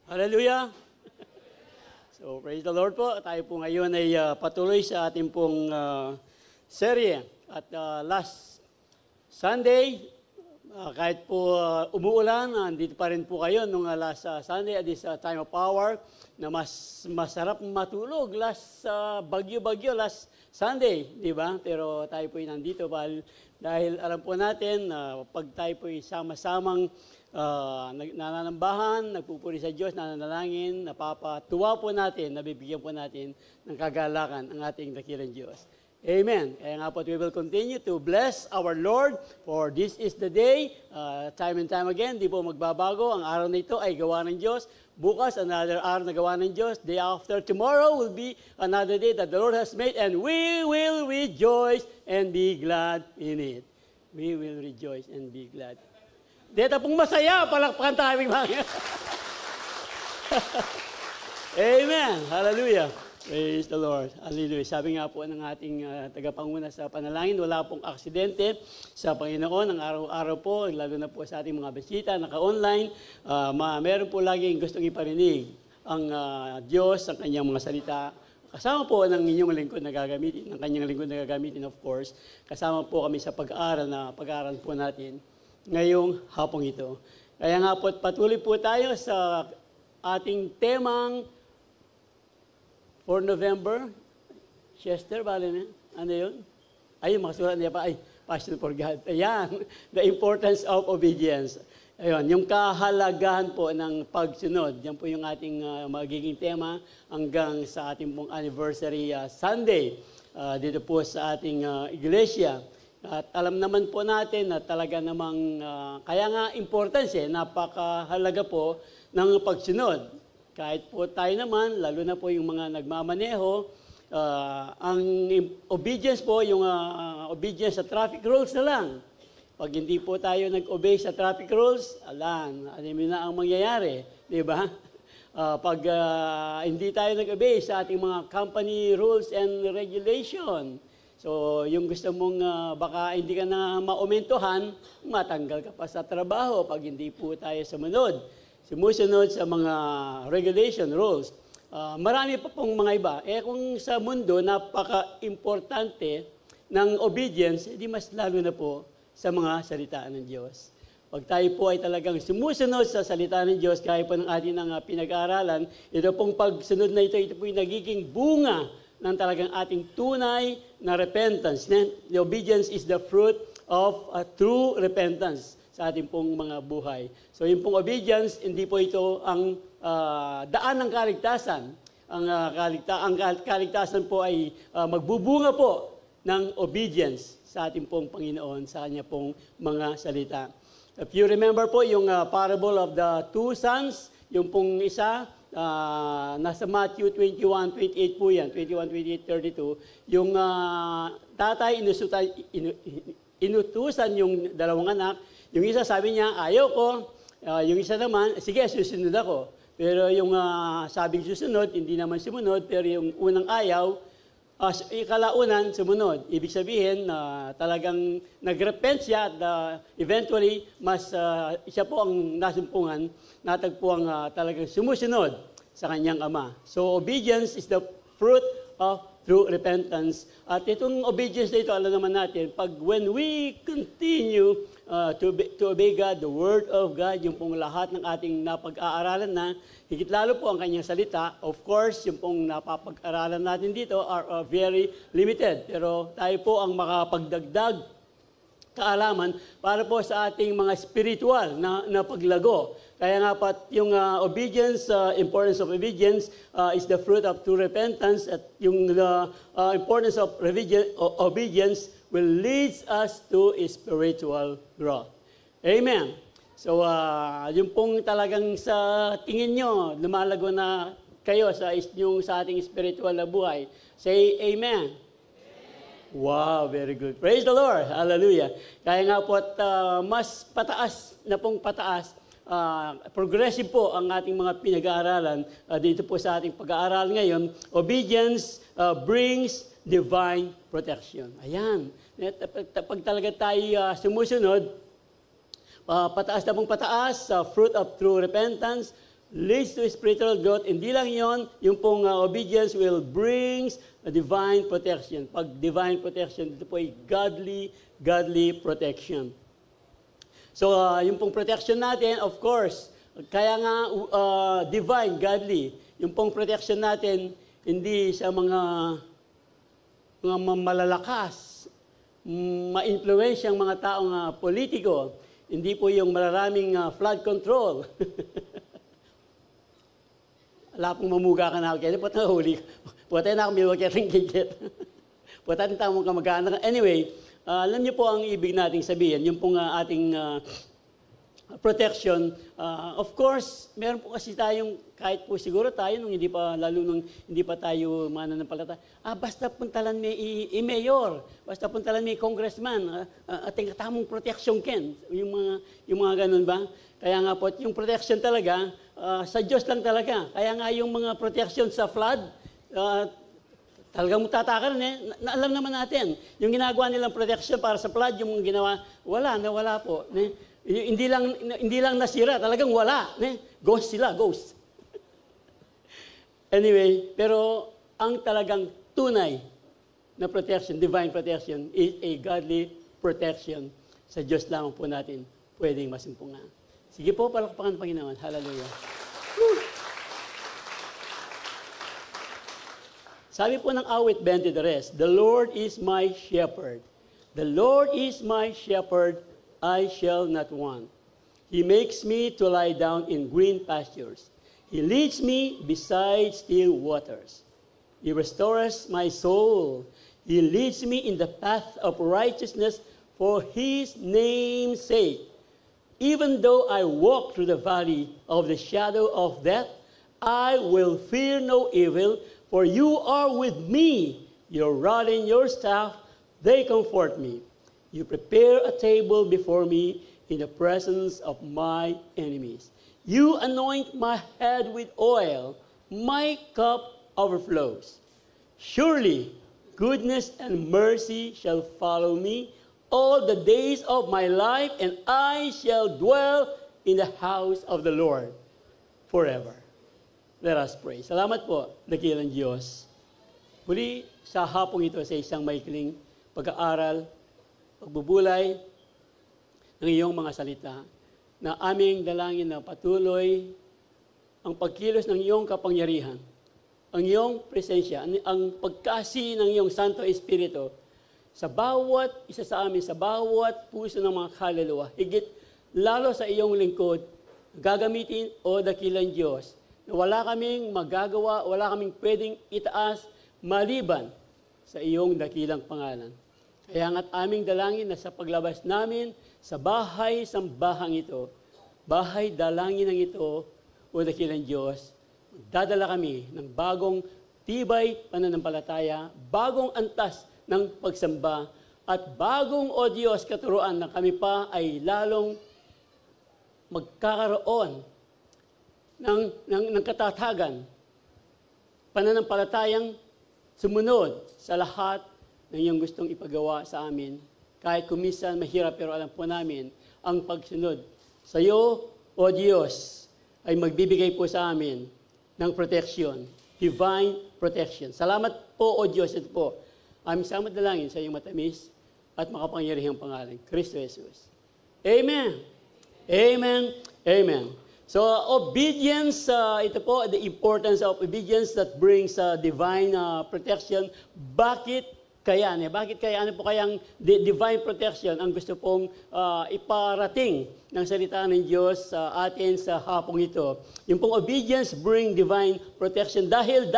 Hallelujah! So, praise the Lord po. Tayo po ngayon ay patuloy sa ating pong serye. At last Sunday, kahit po umuulan, nandito pa rin po kayo nung last Sunday at this time of power na mas masarap matulog last bagyo-bagyo last Sunday, di ba? Pero tayo po ay nandito dahil alam po natin na pag tayo po ay sama-samang nananambahan, nagpupuri sa Diyos, nananalangin, napapatuwa po natin, nabibigyan po natin ng kagalakan ang ating dakilang Diyos. Amen. Kaya nga po, we will continue to bless our Lord for this is the day. Time and time again, di po magbabago. Ang araw na ito ay gawa ng Diyos. Bukas, another araw na gawa ng Diyos. Day after tomorrow will be another day that the Lord has made, and we will rejoice and be glad in it. We will rejoice and be glad. Dito pong masaya, palakpakan tayo mga. Amen. Hallelujah. Praise the Lord. Hallelujah. Sabi nga po ng ating tagapanguna sa panalangin, wala pong aksidente sa Panginoon. Ang araw-araw po, lalo na po sa ating mga bisita, naka-online, meron po laging gustong iparinig ang Diyos, ang kanyang mga salita. Kasama po ng inyong lingkod na gagamitin, ng kanyang lingkod na gagamitin, of course. Kasama po kami sa pag-aaral po natin ngayong hapong ito. Kaya nga po, patuloy po tayo sa ating temang for November. Chester, bali na? Ano yun? Ayun, makasulat niya pa. Ay, Passion for God. Ayan, the importance of obedience. Ayun, yung kahalagahan po ng pagsunod. Yan po yung ating magiging tema hanggang sa ating pong anniversary Sunday dito po sa ating iglesia. At alam naman po natin na talaga namang, kaya nga importance napakahalaga po ng pagsunod. Kahit po tayo naman, lalo na po yung mga nagmamaneho, ang obedience po, yung obedience sa traffic rules na lang. Pag hindi po tayo nag-obey sa traffic rules, alam na ang mangyayari, di ba? Pag hindi tayo nag-obey sa ating mga company rules and regulation, so, yung gusto mong baka hindi ka na maumentuhan, matanggal ka pa sa trabaho pag hindi po tayo sumusunod sa mga regulation, rules. Marami pa pong mga iba. Kung sa mundo, napaka-importante ng obedience, di mas lalo na po sa mga salita ng Diyos. Pag tayo po ay talagang sumusunod sa salita ng Diyos, kaya po ng ating pinag-aaralan, ito pong pagsunod na ito po yung nagiging bunga ng talagang ating tunay na repentance. The obedience is the fruit of a true repentance sa ating pong mga buhay. So yung pong obedience, hindi po ito ang daan ng kaligtasan. Ang kaligtasan po ay magbubunga po ng obedience sa ating pong Panginoon, sa Kanya pong mga salita. If you remember po yung parable of the two sons, yung pong isa, nasa Matthew 21:28 po yan, 21:28-32, yung tatay inutusan yung dalawang anak, yung isa sabi niya, ayaw ko, yung isa naman, sige, susunod ako. Pero yung sabing susunod, hindi naman sumunod, pero yung unang ayaw, ikalaunan, sumunod. Ibig sabihin, talagang nag-repent siya at eventually, siya po ang nasumpungan, natagpuan talagang sumusunod sa kanyang ama. So, obedience is the fruit of true repentance. At itong obedience na ito, alam naman natin, when we continue to obey God, the Word of God, yung pong lahat ng ating napag-aaralan na, higit lalo po ang kanyang salita, of course, yung pong napapag-aralan natin dito are very limited. Pero tayo po ang makapagdagdag kaalaman para po sa ating mga spiritual na paglago. Kaya nga po yung obedience, importance of obedience is the fruit of true repentance, at yung importance of obedience will lead us to spiritual growth. Amen. So, yung pong talagang sa tingin nyo, lumalago na kayo sa ating spiritual na buhay. Say amen. Wow, very good. Praise the Lord. Hallelujah. Kaya nga po at mas pataas na pong pataas, progressive po ang ating mga pinag-aaralan dito po sa ating pag-aaral ngayon. Obedience brings divine protection. Ayan. Pag talaga tayo sumusunod, pataas na pong pataas, fruit of true repentance, leads to spiritual growth. Hindi lang yon, yung pong obedience will brings a divine protection. Pag divine protection, ito po ay godly protection. So, yung pong protection natin, of course, kaya nga divine, godly. Yung pong protection natin, hindi sa mga malalakas, ma-influensyang mga taong politiko. Hindi po yung mararaming flood control. Wala pong mamuga ka na ako. Kaya po nahuli. Puwatay na ako, milwakit ng gigit. Puwatay na tamang kamag-anak. Anyway, alam niyo po ang ibig nating sabihin. Yung pong ating protection. Of course, meron po kasi tayong, kahit po siguro tayo, nung lalo nung hindi pa tayo mananampalataya, basta puntalan may mayor, basta puntalan may congressman, ating tamang protection ken. Yung mga ganun ba? Kaya nga po, yung protection talaga, sa Diyos lang talaga. Kaya nga yung mga protection sa flood, talagang tatakaran alam naman natin. Yung ginagawa nilang protection para sa flood, yung ginawa, wala po. Hindi lang nasira, talagang wala. Ghost sila, ghost. Anyway, pero ang talagang tunay na protection, divine protection, is a godly protection. Sa Diyos lamang po natin pwedeng masimpungan. Sige po, palakpakan ng Panginoon. Hallelujah. Woo! Sabi po ng awit 23, The Lord is my shepherd. The Lord is my shepherd, I shall not want. He makes me to lie down in green pastures. He leads me beside still waters. He restores my soul. He leads me in the path of righteousness for His name's sake. Even though I walk through the valley of the shadow of death, I will fear no evil, for you are with me. Your rod and your staff, they comfort me. You prepare a table before me in the presence of my enemies. You anoint my head with oil. My cup overflows. Surely, goodness and mercy shall follow me all the days of my life, and I shall dwell in the house of the Lord forever. Let us pray. Salamat po, dakilang Diyos. Muli, sa hapong ito, sa isang maikling pag-aaral, pagbubulay ng iyong mga salita, na aming dalangin na patuloy ang pagkilos ng iyong kapangyarihan, ang iyong presensya, ang pagkasi ng iyong Santo Espiritu, sa bawat isa sa amin, sa bawat puso ng mga kaluluwa, higit lalo sa iyong lingkod, gagamitin, o dakilang Diyos, na wala kaming magagawa, wala kaming pwedeng itaas maliban sa iyong dakilang pangalan. Kaya nga't aming dalangin na sa paglabas namin sa bahay sambahang ito, bahay dalangin ng ito, o dakilang Diyos, dadala kami ng bagong tibay pananampalataya, bagong antas ng pagsamba, at bagong, o Diyos, katuruan na kami pa ay lalong magkakaroon ng katatagan, pananampalatayang sumunod sa lahat ng iyong gustong ipagawa sa amin. Kahit kuminsan mahirap, pero alam po namin, ang pagsunod sa iyo, o Diyos, ay magbibigay po sa amin ng protection, divine protection. Salamat po, o Diyos, ito po. Aming salamat dalangin sa iyong matamis at makapangyarihang pangalan, Kristo Jesus. Amen. Amen. Amen. So, obedience, ito po, the importance of obedience that brings divine protection. Bakit kaya? Bakit kaya? Ano po kayang divine protection ang gusto pong iparating ng salita ng Diyos sa atin sa hapong ito? Yung pong obedience bring divine protection dahil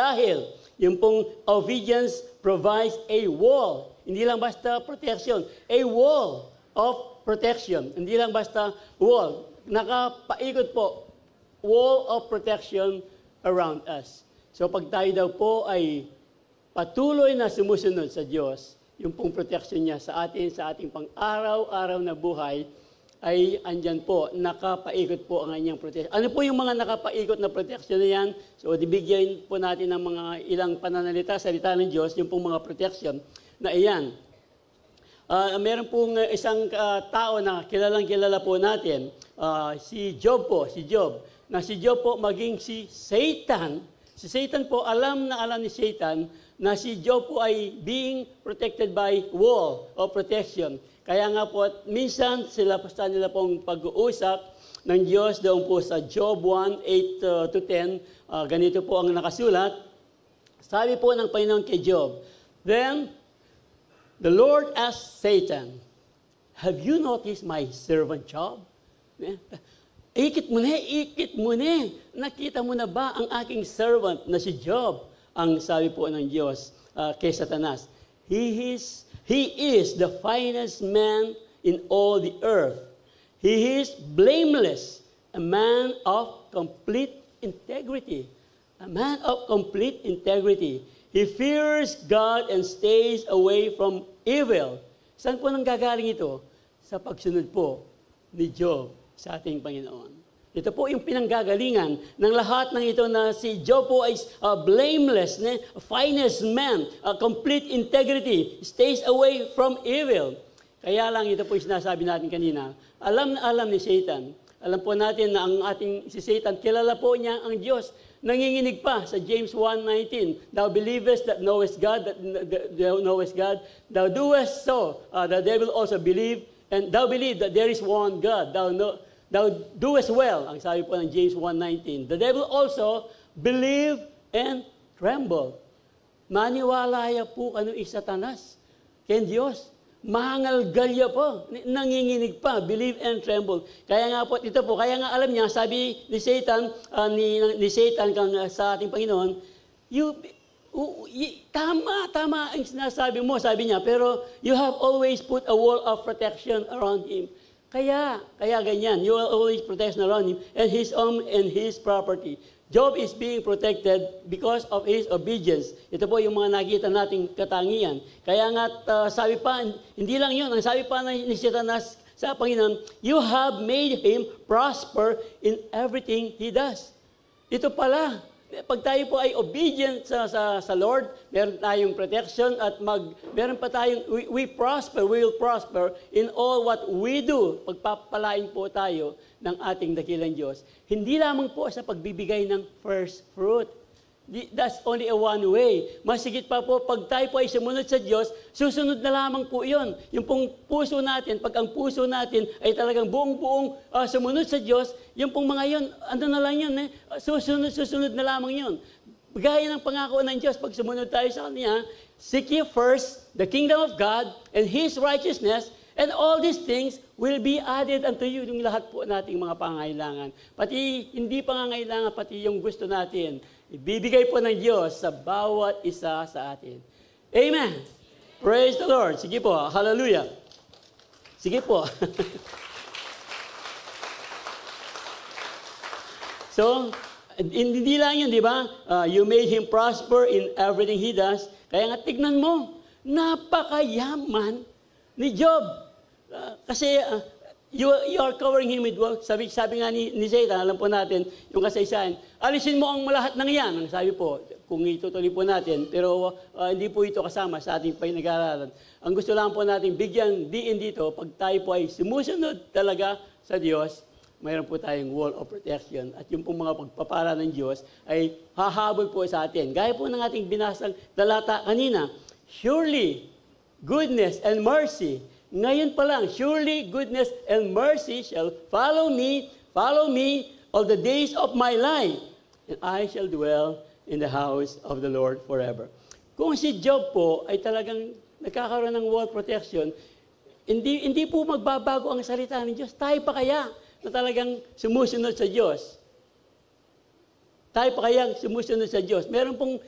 yung pong obedience provides a wall. Hindi lang basta protection. A wall of protection. Hindi lang basta wall. Nakapaikot po. Wall of protection around us. So pag tayo daw po ay patuloy na sumusunod sa Diyos, yung pong protection niya sa atin, sa ating pang-araw-araw na buhay, ay andyan po, nakapaikot po ang kanyang protection. Ano po yung mga nakapaikot na protection na yan? So, dibigyan po natin ng mga ilang pananalita, salita ng Diyos, yung pong mga protection na iyan. Meron pong isang tao na kilalang-kilala po natin, si Job po, si Job. na si Job po maging si Satan po, alam na alam ni Satan na si Job po ay being protected by wall of protection. Kaya nga po, minsan nila pong pag-uusap ng Diyos doon po sa Job 1:8-10, ganito po ang nakasulat. Sabi po ng Panginoon kay Job, "Then the Lord asked Satan, 'Have you noticed my servant Job?'" Ikit mo na. Nakita mo na ba ang aking servant na si Job? Ang sabi po ng Diyos kay Satanas, He is the finest man in all the earth. He is blameless, a man of complete integrity. A man of complete integrity. He fears God and stays away from evil. Saan po nanggagaling ito? Sa pagsunod po ni Job sa ating Panginoon. Ito po yung pinanggagalingan ng lahat ng ito na si Job po ay blameless, finest man, complete integrity, stays away from evil. Kaya lang ito po yung sinasabi natin kanina. Alam na alam ni Satan. Alam po natin na ang ating si Satan, kilala po niya ang Diyos. Nanginginig pa sa James 1:19. Thou believest that knowest God, thou doest so. The devil also believe, and thou believe that there is one God. Thou doest well, ang sabi po ng James 1:19. The devil also believe and tremble. Maniwala po kano Satanas. Ken Diyos. Mahangalgalya po, nanginginig pa, believe and tremble. Kaya nga po, ito po, kaya nga alam niya, sabi ni Satan, sa ating Panginoon, tama ang sinasabi mo, sabi niya, pero you have always put a wall of protection around him. Kaya ganyan, you will always protection around him and his home and his property. Job is being protected because of his obedience. Ito po yung mga nakita nating katangian. Kaya nga, sabi pa, hindi lang yun, ang sabi pa ni Satanas sa Panginoon, you have made him prosper in everything he does. Ito pala, pag tayo po ay obedient sa Lord, meron tayong protection at meron pa tayong, we will prosper in all what we do. Pagpapalain po tayo ng ating dakilang Diyos. Hindi lamang po sa pagbibigay ng first fruit. That's only a one way. Masigit pa po, pag tayo po ay sumunod sa Diyos, susunod na lamang po yun. Yung pong puso natin, pag ang puso natin ay talagang buong-buong sumunod sa Diyos, yung pong mga yun, ano na lang yun, susunod na lamang yun. Gaya ng pangako ng Diyos, pag sumunod tayo sa Kanya, seek ye first the kingdom of God and His righteousness, and all these things will be added unto you, yung lahat po nating mga pangangailangan. Pati hindi pangangailangan, pati yung gusto natin, ibibigay po ng Diyos sa bawat isa sa atin. Amen. Praise the Lord. Sige po. Hallelujah. Sige po. So, hindi lang yun, di ba? You made him prosper in everything he does. Kaya nga, tignan mo, napakayaman ni Job. Kasi you are covering him with wealth. Sabi nga ni Satan, alam po natin yung kasaysayan. Alisin mo ang lahat ng yan. Ang sabi po, kung itutuloy po natin, pero hindi po ito kasama sa ating pinag-aaralan. Ang gusto lang po natin bigyan diin dito, pag tayo po ay sumusunod talaga sa Diyos, mayroon po tayong wall of protection. At yung pong mga pagpapala ng Diyos ay hahabol po sa atin. Gaya po ng ating binasang talata kanina, surely goodness and mercy. Ngayon pa lang, surely goodness and mercy shall follow me all the days of my life, and I shall dwell in the house of the Lord forever. Kung si Job po ay talagang nagkakaroon ng wall protection, hindi po magbabago ang salita ng Diyos. Tayo pa kaya na talagang sumusunod sa Diyos? Tayo pa kaya sumusunod sa Diyos? Meron pong,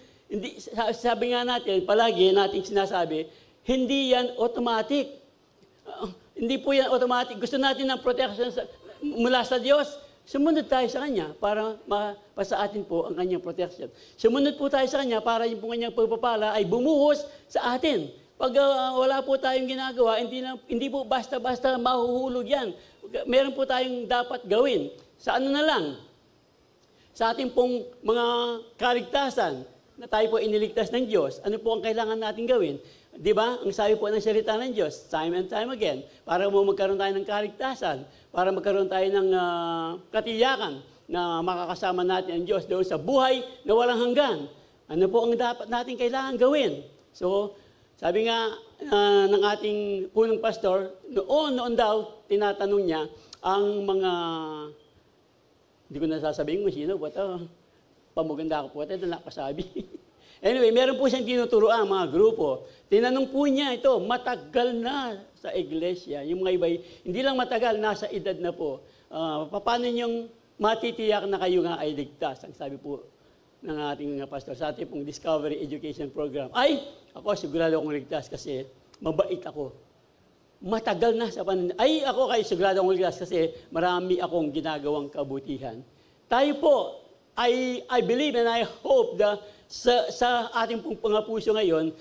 sabi nga natin, palagi nating sinasabi, hindi yan automatic. Hindi po yan automatic. Gusto natin ng protection mula sa Diyos. Sumunod tayo sa Kanya para mapasa atin po ang Kanyang protection. Sumunod po tayo sa Kanya para yung Kanyang pagpapala ay bumuhos sa atin. Pag wala po tayong ginagawa, hindi po basta-basta mahuhulog yan. Meron po tayong dapat gawin. Sa ano na lang? Sa ating pong mga kaligtasan na tayo po iniligtas ng Diyos, ano po ang kailangan natin gawin? Di ba? Ang sabi po ng salita ng Diyos, time and time again, para magkaroon tayo ng kaligtasan, para magkaroon tayo ng katiyakan na makakasama natin ang Diyos doon sa buhay na walang hanggan. Ano po ang dapat natin kailangan gawin? So, sabi nga ng ating punong pastor, noon daw, tinatanong niya ang mga, hindi ko nasasabihin kung sino, pamaganda ko po, ito nakasabi. Anyway, meron po siyang tinuturoan mga grupo. Tinanong po niya ito, matagal na sa iglesia. Yung mga iba, hindi lang matagal, nasa edad na po. Paano niyong matitiyak na kayo nga ay ligtas? Ang sabi po ng ating pastor sa ating pong Discovery Education Program. Ay, ako sigurado akong ligtas kasi mabait ako. Matagal na sa pananalig. Ay, ako kayo sigurado akong ligtas kasi marami akong ginagawang kabutihan. Tayo po, I believe and I hope that sa ating pong puso ngayon,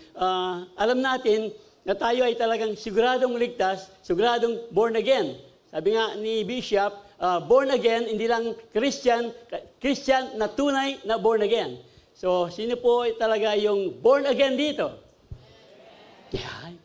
alam natin na tayo ay talagang siguradong ligtas, siguradong born again. Sabi nga ni Bishop, born again, hindi lang Christian na tunay na born again. So, sino po talaga yung born again dito? Yeah,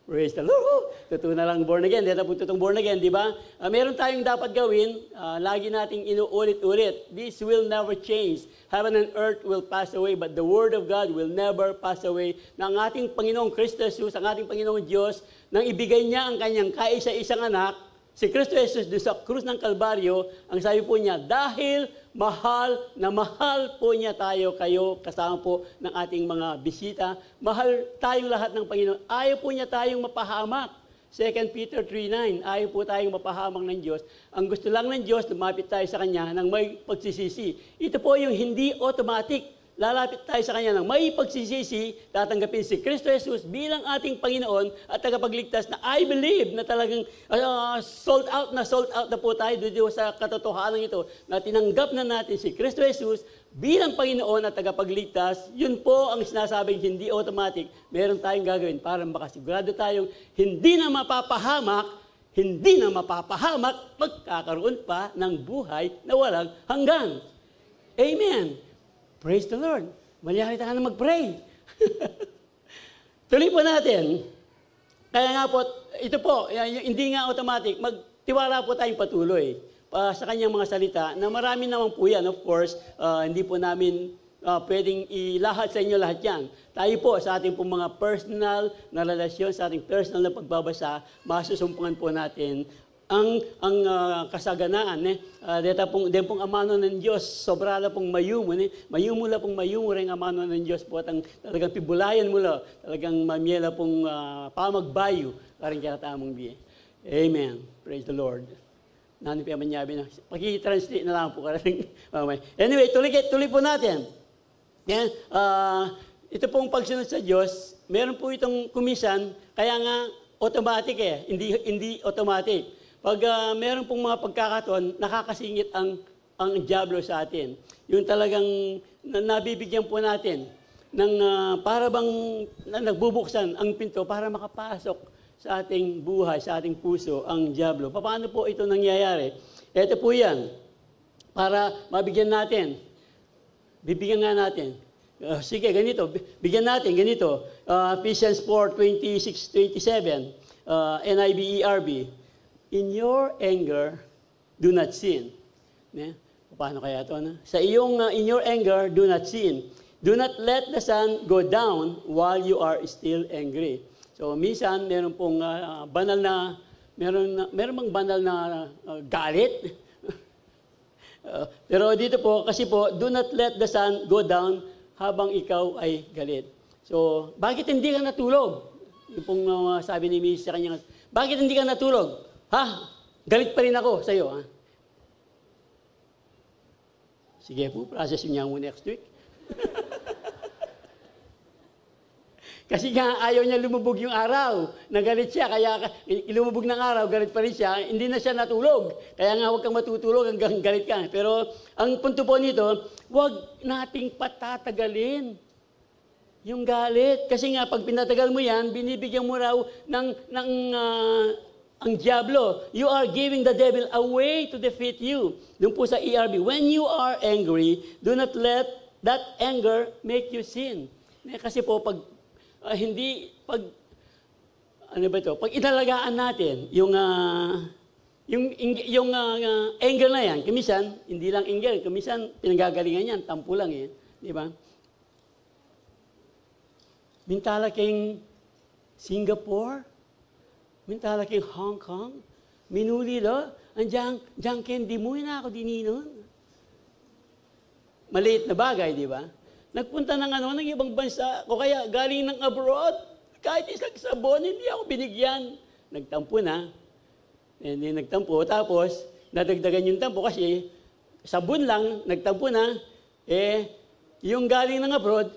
praise the Lord. Totoo na lang born again. Dito po tutong born again, di ba? Meron tayong dapat gawin. Lagi nating inuulit-ulit. This will never change. Heaven and earth will pass away, but the Word of God will never pass away. Na ang ating Panginoong Kristo Jesus, ang ating Panginoong Diyos, nang ibigay niya ang kanyang kaisa-isang anak, si Kristo Jesus doon sa krus ng Kalbaryo, ang sabi po niya, dahil mahal na mahal po niya kayo kasama po ng ating mga bisita. Mahal tayong lahat ng Panginoon. Ayaw po niya tayong mapahamak. 2 Peter 3:9, ayaw po tayong mapahamak ng Diyos. Ang gusto lang ng Diyos, lumapit tayo sa Kanya ng may pagsisisi. Ito po yung hindi automatic. Lalapit tayo sa Kanya ng may pagsisisi, tatanggapin si Kristo Jesus bilang ating Panginoon at tagapagligtas na I believe na talagang sold out na po tayo dito sa katotohanan ito na tinanggap na natin si Kristo Jesus bilang Panginoon at tagapagligtas. Yun po ang sinasabing hindi automatic. Meron tayong gagawin para makasigurado tayong hindi na mapapahamak, magkakaroon pa ng buhay na walang hanggan. Amen. Praise the Lord. Malyari tayo na mag-pray. Tuloy po natin. Kaya nga po, ito po, hindi nga automatic, magtiwala po tayong patuloy sa kanyang mga salita na marami naman po yan. Of course, hindi po namin pwedeng ilahat sa inyo lahat yan. Tayo po, sa ating po mga personal na relasyon, sa ating personal na pagbabasa, masusumpungan po natin ang kasaganaan. Den pong amano ng Diyos, sobra na pong mayumo. Mayumo rin amano ng Diyos po at ang talagang pibulayan mula, talagang mamiyela pong pamagbayo, parang kinatamang biye. Amen. Praise the Lord. Nani pa manyabi na. Pag-i-translate na lang po karating. Anyway, tuloy po natin. Yan. Ito pong pagsunod sa Diyos, meron po itong kumisan, kaya nga automatic hindi automatic. Pag meron pong mga pagkakataon, nakakasingit ang dyablo sa atin. Yung talagang nabibigyan po natin ng para bang nagbubuksan ang pinto para makapasok sa ating buhay, sa ating puso, ang dyablo. Paano po ito nangyayari? Ito po yan. Para mabigyan natin. Bibigyan nga natin. Sige, ganito. Bigyan natin, ganito. Ephesians 4:26-27. NIV-ERB. In your anger, do not sin. Paano kaya ito? In your anger, do not sin. Do not let the sun go down while you are still angry. So, minsan, meron pong meron bang banal na galit? Pero dito po, kasi po, do not let the sun go down habang ikaw ay galit. So, bakit hindi ka natulog? Yung pong sabi ni Miss sa kanya, bakit hindi ka natulog? Galit pa rin ako sa iyo. Sige po, process niya mo next week. Kasi nga, ayaw niya lumubog yung araw. Nagalit siya, kaya lumubog ng araw, galit pa rin siya, hindi na siya natulog. Kaya nga, huwag kang matutulog hanggang galit ka. Pero, ang punto po nito, huwag nating patatagalin yung galit. Kasi nga, pag pinatagal mo yan, binibigyan mo raw ang diablo. You are giving the devil a way to defeat you. Doon po sa ERB, when you are angry, do not let that anger make you sin. Kasi po, pag inalagaan natin yung anger na yan, kumisan, hindi lang anger, kumisan, pinanggagalingan yan, tampo lang eh. Di ba? Mintala kayong Singapore, mintala kayong Hong Kong, minuli lo, andiyan candy mo, na ako dininon. Maliit na bagay, di ba? Nagpunta ng ibang bansa, o kaya galing ng abroad, kahit isang sabon, hindi ako binigyan. Nagtampo na. Hindi nagtampo. Tapos, nadagdagan yung tampo kasi sabon lang, nagtampo na. Yung galing ng abroad,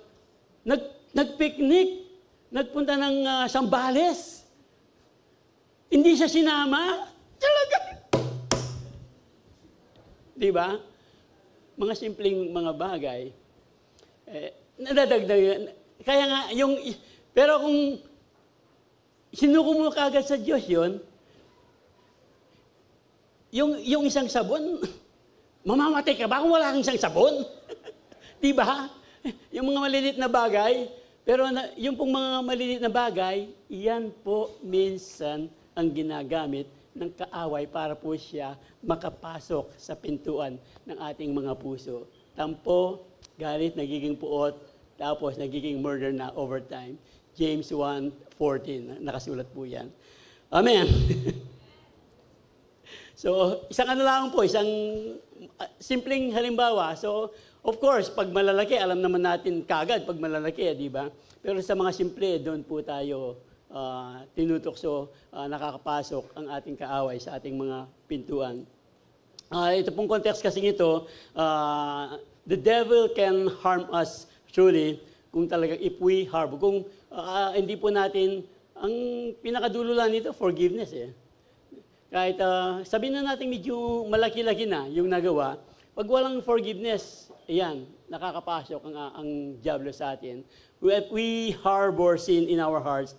nagpiknik. Nagpunta ng Sambales. Hindi siya sinama. Talaga. Di ba? Mga simpleng mga bagay. Nadadagdagan. Kaya nga, pero kung sinuko mo kagad sa Diyos yun, yung isang sabon, mamamatay ka ba kung wala kang isang sabon? Di ba? Yung mga maliliit na bagay, pero yung pong mga maliliit na bagay, iyan po minsan ang ginagamit ng kaaway para po siya makapasok sa pintuan ng ating mga puso. Tampo, galit, nagiging puot, tapos nagiging murder na over time. James 1:14, nakasulat po yan. Amen. So, isang isang simpleng halimbawa. So, of course, pag malalaki, alam naman natin kagad pag malalaki, di ba? Pero sa mga simple, doon po tayo tinutokso, nakakapasok ang ating kaaway sa ating mga pintuan. Ito pong context kasi ito, the devil can harm us truly kung talagang if we harbor. Kung hindi po natin, ang pinakadulo lang nito, forgiveness eh. Kahit sabihin na natin medyo malaki-laki na yung nagawa, pag walang forgiveness, ayan, nakakapasok ang diablo sa atin. If we harbor sin in our hearts,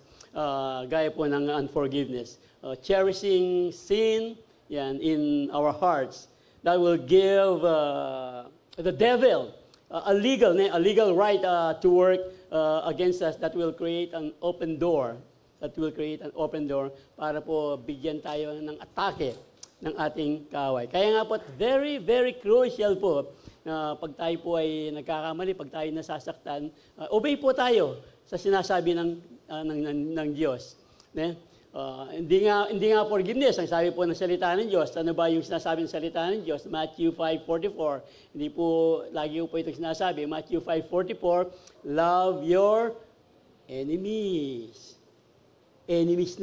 gaya po ng unforgiveness, cherishing sin yan, in our hearts, that will give the devil a legal right to work against us that will create an open door. Para po bigyan tayo ng atake ng ating kaaway. Kaya nga po, very, very crucial po na pag tayo po ay nagkakamali, pag tayo nasasaktan, obey po tayo sa sinasabi ng Diyos. Hindi nga forgiveness, ang sabi po ng salita ng Diyos. Ano ba yung sinasabi ng salita ng Diyos? Matthew 5:44. Hindi po, lagi po ito sinasabi. Matthew 5:44, love your enemies. Enemies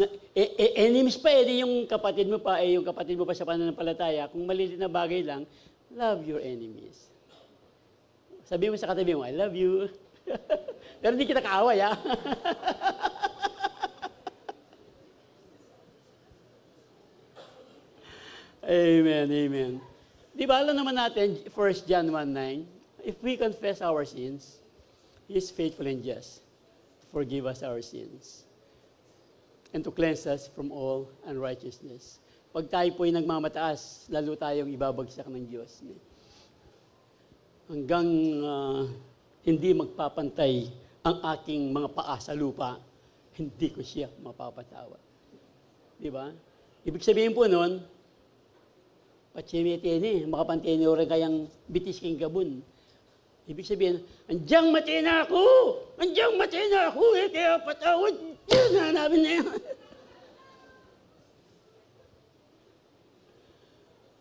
pa, yung kapatid mo pa, yung kapatid mo pa sa pananampalataya, kung maliliit na bagay lang, love your enemies. Sabi mo sa katabi mo, I love you. Pero hindi kita kaaway, ha? Amen, amen. Di ba, alam naman natin, 1 John 1:9, if we confess our sins, He is faithful and just to forgive us our sins and to cleanse us from all unrighteousness. Pag tayo po ay nagmamataas, lalo tayong ibabagsak ng Diyos. Hanggang hindi magpapantay ang aking mga paa sa lupa, hindi ko siya mapapatawa. Di ba? Ibig sabihin po nun, patsimiti makapantay rin kayang bitis king gabon. Ibig sabihin, andyang mati na ako! Andyang mati na ako! Kaya patawad yan, hanapin na yan.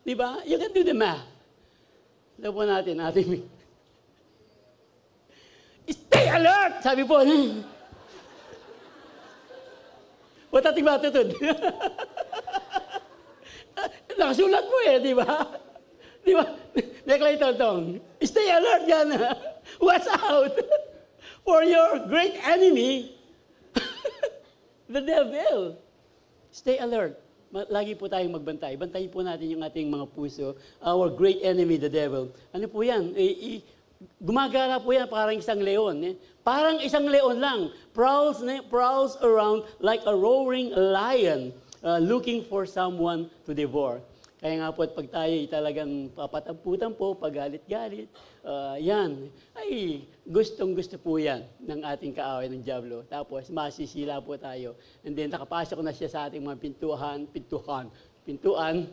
Diba? You can do the math. Alam po natin, ating stay alert! Sabi po, what ating matutod? Nakasulat po di ba? Di ba? Neklay totong. Stay alert yan. Watch out for your great enemy, the devil. Stay alert. Lagi po tayong magbantay. Bantayin po natin yung ating mga puso. Our great enemy, the devil. Ano po yan? Gumagala po yan parang isang leon. Parang isang leon lang. Prowls around like a roaring lion, looking for someone to devour. Kaya nga po, at pag tayo talagang papatamputan po, pagalit-galit, yan, ay gustong-gusto po yan ng ating kaaway ng diablo. Tapos masisila po tayo. And then nakapasok na siya sa ating mga pintuan, pintuan,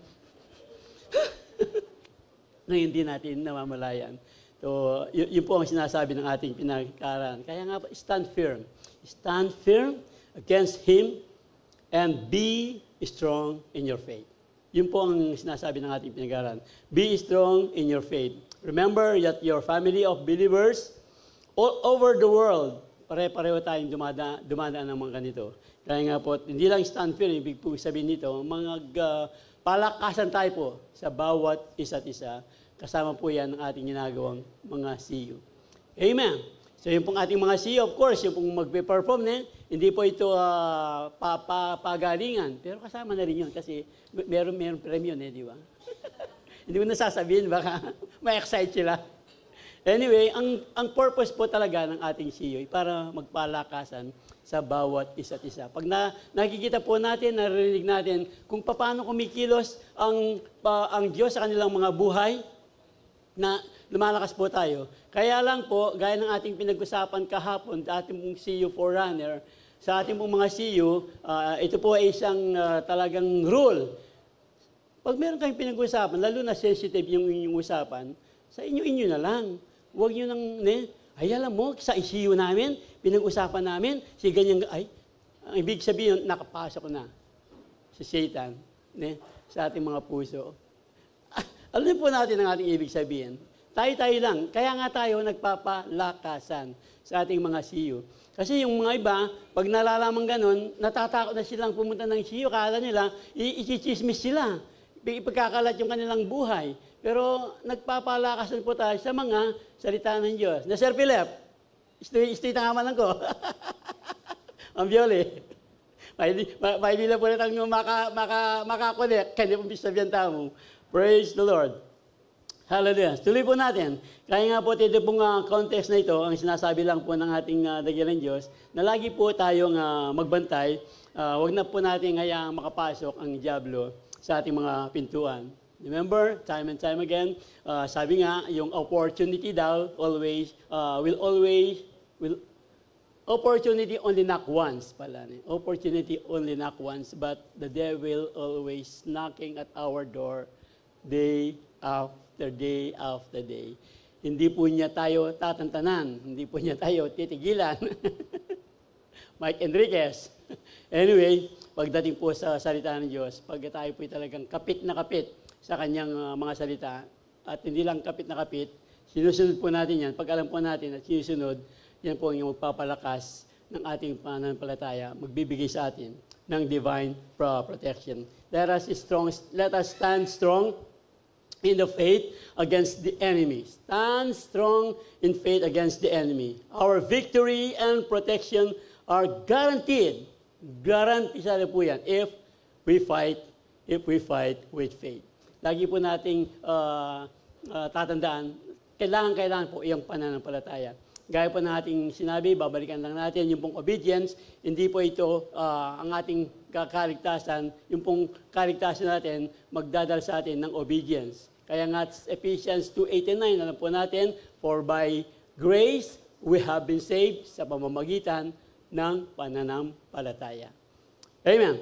na hindi natin namamalayan. So, yun po ang sinasabi ng ating pinag-aaral. Kaya nga, stand firm. Stand firm against him and be strong in your faith. Yun po ang sinasabi ng ating pinag-aaral. Be strong in your faith. Remember that your family of believers all over the world, pare-pareho tayong dumadaan ng mga ganito. Kaya nga po, hindi lang stand firm, ibig po sabihin nito, mga palakasan tayo po sa bawat isa't isa. Kasama po yan ng ating ginagawang mga CEO. Amen. So yung pong ating mga CEO, of course, yung pong magpe-perform, hindi po ito pagalingan. Pero kasama na rin yun kasi meron premyo, di ba? Hindi mo nasasabihin, baka ma-excite sila. Anyway, ang purpose po talaga ng ating CEO ay para magpalakasan sa bawat isa't isa. Pag nakikita po natin, narinig natin kung paano kumikilos ang Diyos sa kanilang mga buhay, na lumalakas po tayo. Kaya lang po, gaya ng ating pinag-usapan kahapon, ating pong CEO Forerunner, sa ating pong mga CEO, ito po ay isang talagang rule. Pag meron kayong pinag-usapan, lalo na sensitive yung inyong usapan, sa inyo na lang. Huwag nyo nang, ay alam mo, sa CEO namin, pinag-usapan namin, si ganyan, ang ibig sabihin, nakapasok na si Satan sa ating mga puso. Alam po natin ang ating ibig sabihin. Tayo-tayo lang. Kaya nga tayo nagpapalakasan sa ating mga CEO. Kasi yung mga iba, pag nalalaman ganun, natatakot na silang pumunta ng CEO. Kala nila, i-chismis sila. Ipagkakalat yung kanilang buhay. Pero nagpapalakasan po tayo sa mga salita ng Diyos. Na Sir Philip, straight ang amalan ko. Ang Viole. May lang po natin makakonek. Kanya pong bisabihan tamo. Praise the Lord. Hallelujah. Tuloy po natin. Kaya nga po ito pong context na ito, ang sinasabi lang po ng ating dakilang Diyos, na lagi po tayong magbantay. Huwag na po natin hayaang makapasok ang diablo sa ating mga pintuan. Remember, time and time again, sabi nga, yung opportunity daw opportunity only knock once pala. Opportunity only knock once, but the devil always knocking at our door day after day after day. Hindi po niya tayo tatantanan. Hindi po niya tayo titigilan. Mike Enriquez. Anyway, pagdating po sa salita ng Diyos, pag tayo po talagang kapit na kapit sa kanyang mga salita, at hindi lang kapit na kapit, sinusunod po natin yan. Pag alam po natin at sinusunod, yan po yung magpapalakas ng ating pananampalataya, magbibigay sa atin ng divine protection. Let us stand strong in the faith against the enemy. Stand strong in faith against the enemy. Our victory and protection are guaranteed. Garantisado po yan if we fight with faith. Lagi po nating tatandaan, kailangan po iyong pananampalataya. Gaya po ng ating sinabi, babalikan lang natin yung pong obedience, hindi po ito ang ating kaligtasan, yung pong kaligtasan natin, magdadala sa atin ng obedience. Kaya nga Ephesians 2:8-9, alam po natin, for by grace we have been saved sa pamamagitan ng pananampalataya. Amen.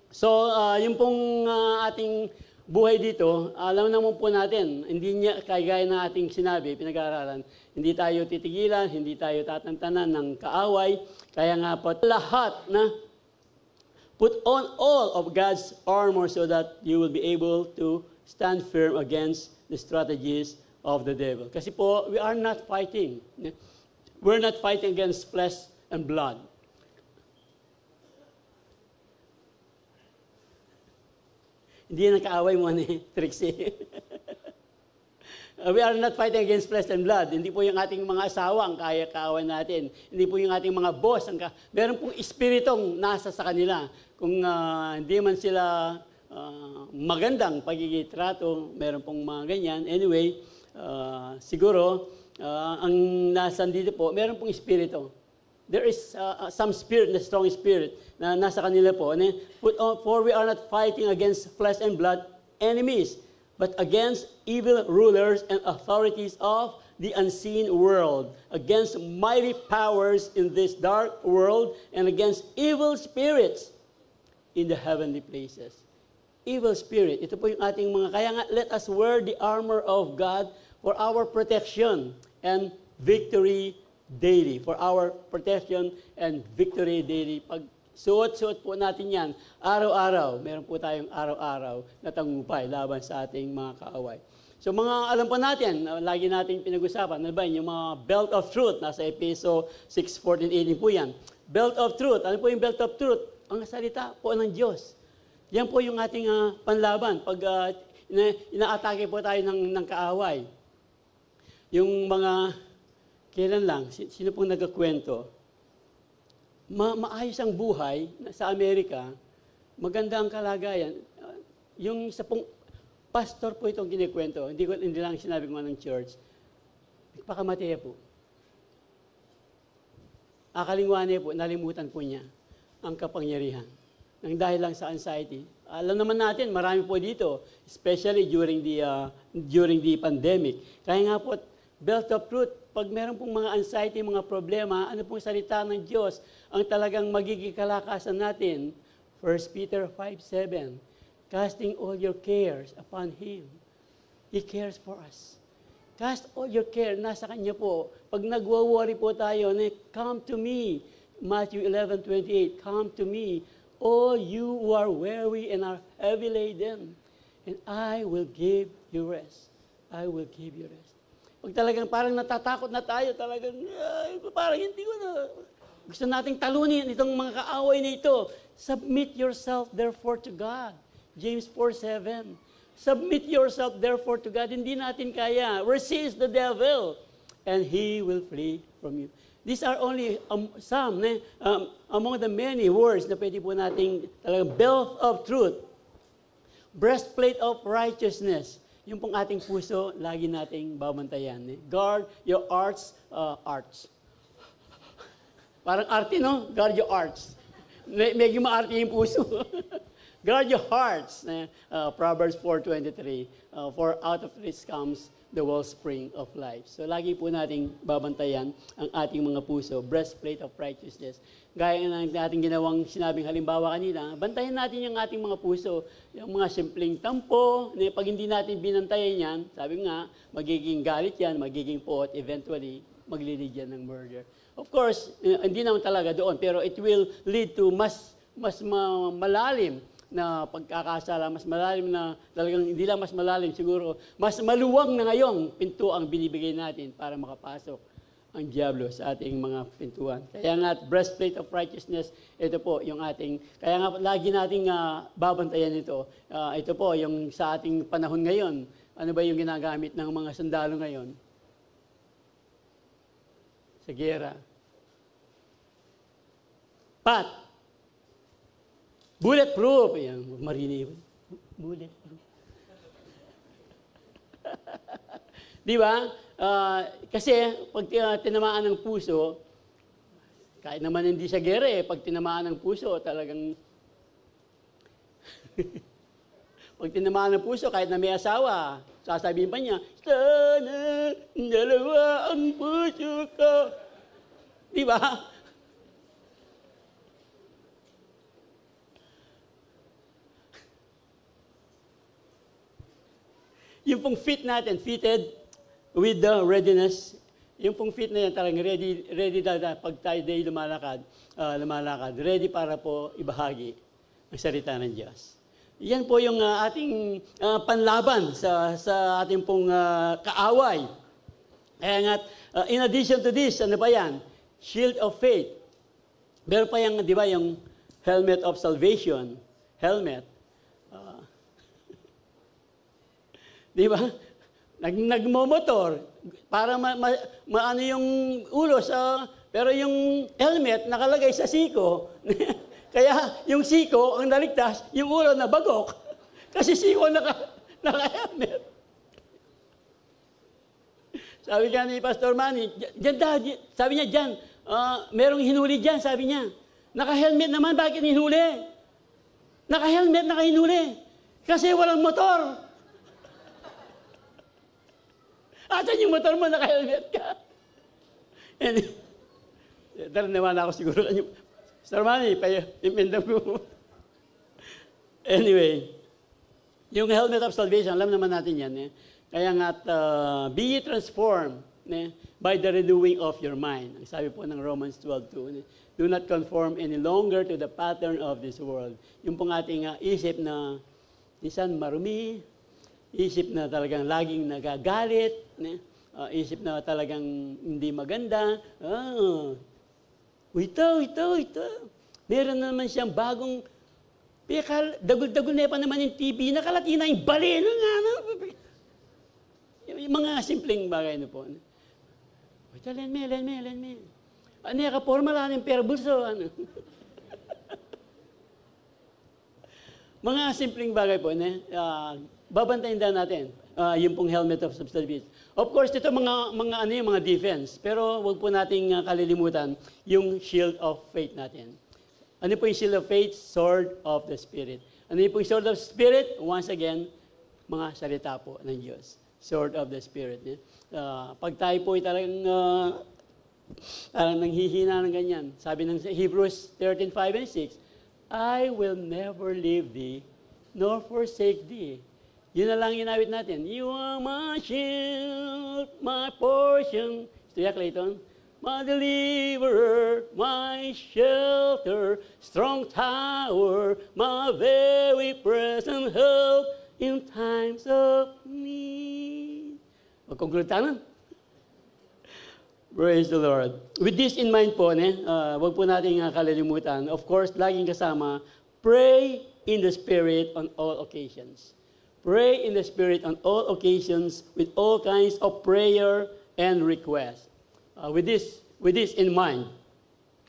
So, yung pong ating buhay dito, alam naman po natin, hindi niya, kagaya ng ating sinabi, pinag-aaralan, hindi tayo titigilan, hindi tayo tatantanan ng kaaway. Kaya nga po, lahat na put on all of God's armor so that you will be able to stand firm against the strategies of the devil. Kasi po, we are not fighting. We're not fighting against flesh and blood. Hindi yan nakaaway mo ni Trixie. We are not fighting against flesh and blood. Hindi po yung ating mga asawa ang kaaway natin. Hindi po yung ating mga boss. Meron pong espiritong nasa sa kanila. Kung hindi man sila magandang pagigitrato, meron pong mga ganyan. Anyway, siguro, ang nasa dito po, meron pong espiritu. There is some spirit, a strong spirit, na nasa kanila po. For we are not fighting against flesh and blood enemies, but against evil rulers and authorities of the unseen world, against mighty powers in this dark world, and against evil spirits in the heavenly places. evil spirit. Ito po yung ating mga, kaya nga, let us wear the armor of God for our protection and victory daily. For our protection and victory daily. Pag suot-suot po natin yan, araw-araw, meron po tayong araw-araw na tagumpay laban sa ating mga kaaway. So mga alam po natin, lagi natin pinag-usapan, ano ba yun? Yung mga belt of truth, nasa Efeso 6:14-18 po yan. Belt of truth, ano po yung belt of truth? Ang salita po ng Diyos. Yan po yung ating panlaban pag ina-atake po tayo ng kaaway. Yung mga, kailan lang, sino pong nagkakwento? Maayos ang buhay sa Amerika, maganda ang kalagayan. Yung sa pong pastor po itong kinikwento, hindi lang sinabi ko ng church, nagpakamatay po. Akalingwane po, nalimutan po niya ang kapangyarihan. Nang dahil lang sa anxiety. Alam naman natin, marami po dito, especially during the pandemic. Kaya nga po, belt of truth, pag meron pong mga anxiety, mga problema, ano pong salita ng Diyos, ang talagang magiging kalakasan natin. 1 Peter 5:7, casting all your cares upon Him. He cares for us. Cast all your care, nasa Kanya po. Pag nagwa-worry po tayo, come to me. Matthew 11:28, come to me, all you who are weary and are heavy laden, and I will give you rest. I will give you rest. Pag talagang parang natatakot na tayo, talagang, parang hindi ko na, gusto nating talunin itong mga kaaway na ito. Submit yourself therefore to God. James 4:7. Submit yourself therefore to God. Hindi natin kaya. Resist the devil, and he will flee from you. These are only some among the many words na pwede po nating talagang belt of truth, breastplate of righteousness. Yung pong ating puso, lagi nating babantayan. Guard your arts. Parang arte, no? Guard your arts. Medyo maarte yung puso. Guard your hearts. Proverbs 4:23. For out of this comes the wellspring of life. So lagi po nating babantayan ang ating mga puso. Breastplate of righteousness. Gaya ng ating ginawang sinabing halimbawa kanina, bantayan natin yung ating mga puso. Yung mga simpleng tampo, pag hindi natin binantayan yan, sabi nga, magiging galit yan, magiging pot, eventually, maglilid yan ng murder. Of course, hindi naman talaga doon, pero it will lead to mas malalim na pagkakasala, mas malalim na, talagang hindi lang mas malalim siguro, mas maluwang na ngayong pinto ang binibigay natin para makapasok ang diablo sa ating mga pintuan. Kaya nga, breastplate of righteousness, ito po yung ating, kaya nga lagi nating babantayan ito. Ito po yung sa ating panahon ngayon. Ano ba yung ginagamit ng mga sundalo ngayon? Sa giyera. Bulletproof. Ayan, marinig. Bulletproof. Di ba? Kasi pag tinamaan ng puso, kahit naman hindi siya gera pag tinamaan ng puso, talagang pag tinamaan ng puso, kahit na may asawa, sasabihin pa niya, sana dalawa ang puso ko. Di ba? Yung pong fit natin, fitted with the readiness, yung pong fit na yan, talagang ready pag tayo day lumalakad, ready para po ibahagi ang salita ng Diyos. Yan po yung ating panlaban sa ating pong kaaway. Kaya nga, in addition to this, ano pa yan? Shield of faith. Meron pa yung, di ba, yung helmet of salvation. Helmet. Di ba? Nagmomotor para maano yung ulo pero yung helmet nakalagay sa siko. Kaya yung siko ang naligtas, yung ulo na bagok. Kasi siko naka-helmet. Sabi nga ni Pastor Manny, sabi niya dyan, merong hinuli dyan, sabi niya. Naka-helmet naman, bakit hinuli? Naka-helmet, naka-hinuli. Kasi walang motor. Asan yung motor mo, naka-helmet ka? Tara naman ako siguro. Sir Manny, impindam ko. Anyway, Yung helmet of salvation, alam naman natin yan. Kaya nga, be ye transformed by the renewing of your mind. Ang sabi po ng Romans 12:2, do not conform any longer to the pattern of this world. Yung pong ating isip na minsan marumi, isip na talagang laging nagagalit, isip na talagang hindi maganda. Ito. Meron naman siyang bagong, dagol-dagol na pa naman yung TV, nakalati na yung bali. Yung mga simpleng bagay na po. Ito, len me. Ano yung kaporma lang yung pera bulso? Mga simpleng bagay po, babantayin din natin yung pong helmet of salvation. Of course, ito mga defense, pero wag po nating kalilimutan yung shield of faith natin. Ano po yung shield of faith? Sword of the Spirit. Ano yung sword of the Spirit? Once again, mga salita po ng Diyos. Sword of the Spirit. Pag tayo po ay talagang nanghihina ng ganyan, sabi ng Hebrews 13:5 and 6, I will never leave thee, nor forsake thee. Yun na lang ginawit natin. You are my shield, my portion. Istiyak, Clayton. My deliverer, my shelter, strong tower, my very present help in times of need. Mag-conclude tayo. Praise the Lord. With this in mind po, wag po nating kalilimutan. Of course, laging kasama, pray in the Spirit on all occasions. Pray in the Spirit on all occasions with all kinds of prayer and request. With this in mind,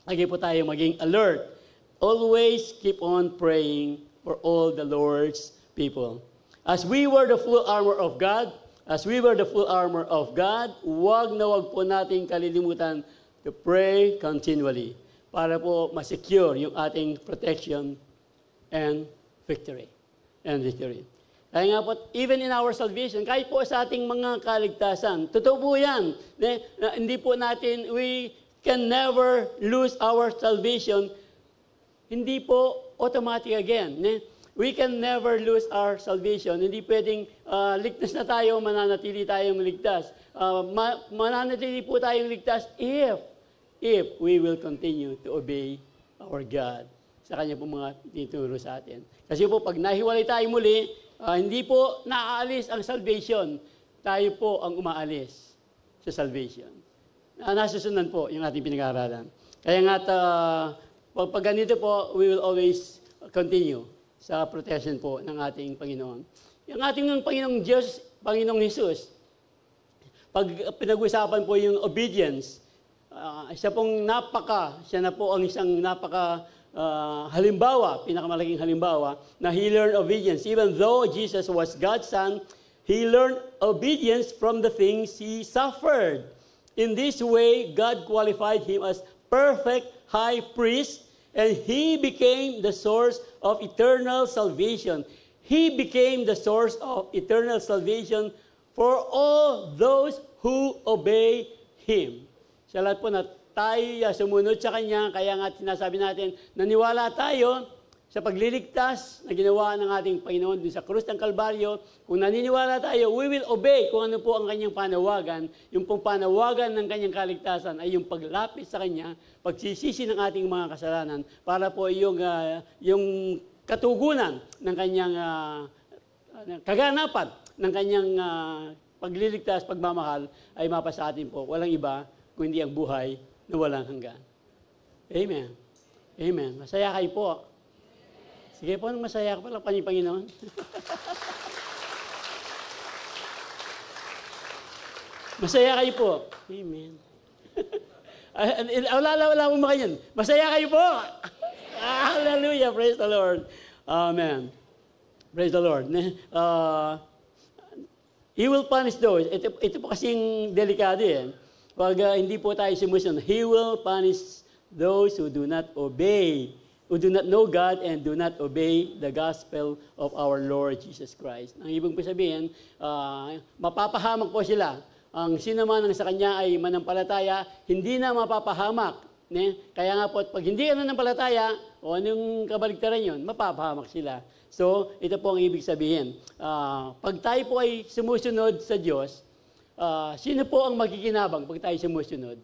lagi po tayo maging alert. Always keep on praying for all the Lord's people. As we wear the full armor of God, wag na wag po nating kalilimutan to pray continually para po ma-secure yung ating protection and victory. Kaya nga po, even in our salvation, kahit po sa ating mga kaligtasan, totoo po yan. Hindi po natin, we can never lose our salvation. Hindi po automatic again. We can never lose our salvation. Hindi pwedeng ligtas na tayo, mananatili tayong ligtas. Mananatili po tayong ligtas if we will continue to obey our God sa Kanya po mga tinuturo sa atin. Kasi po, pag nahiwalay tayo muli, hindi po naaalis ang salvation. Tayo po ang umaalis sa salvation. Nasusundan po yung ating pinag-aaralan. Kaya nga, pag ganito po, we will always continue sa protection po ng ating Panginoon. Yung ating Panginoong Diyos, Panginoong Jesus, pag pinag-usapan po yung obedience, siya na po ang isang halimbawa, pinakamalaking halimbawa, na he learned obedience. Even though Jesus was God's Son, he learned obedience from the things he suffered. In this way, God qualified him as perfect high priest, and he became the source of eternal salvation. He became the source of eternal salvation for all those who obey him. Sa lahat po na tayo sumunod sa Kanya, kaya nga sinasabi natin, naniwala tayo sa pagliligtas na ginawa ng ating Panginoon dun sa krus ng Kalbaryo. Kung naniniwala tayo, we will obey kung ano po ang Kanyang panawagan. Yung pong panawagan ng Kanyang kaligtasan ay yung paglapit sa Kanya, pagsisisi ng ating mga kasalanan, para po yung katugunan ng Kanyang kaganapan ng Kanyang pagliligtas, pagmamahal, ay mapasa atin po. Walang iba kung hindi ang buhay na walang hanggan. Amen. Amen. Masaya kayo po. Sige po, masaya ka pala, Panginoon. Masaya kayo po. Amen. Wala mo makayan. Masaya kayo po. Hallelujah. Praise the Lord. Amen. Praise the Lord. He will punish those. Ito po kasing delikado Pag hindi po tayo sumusunod, He will punish those who do not obey, who do not know God and do not obey the gospel of our Lord Jesus Christ. Ang ibig po sabihin, mapapahamak po sila. Ang sino man ang sa Kanya ay manampalataya, hindi na mapapahamak. Kaya nga po, pag hindi ka nanampalataya, o anong kabaligtaran yun, mapapahamak sila. So, ito po ang ibig sabihin. Pag tayo po ay sumusunod sa Diyos, sino po ang magkikinabang pag tayo sumusunod?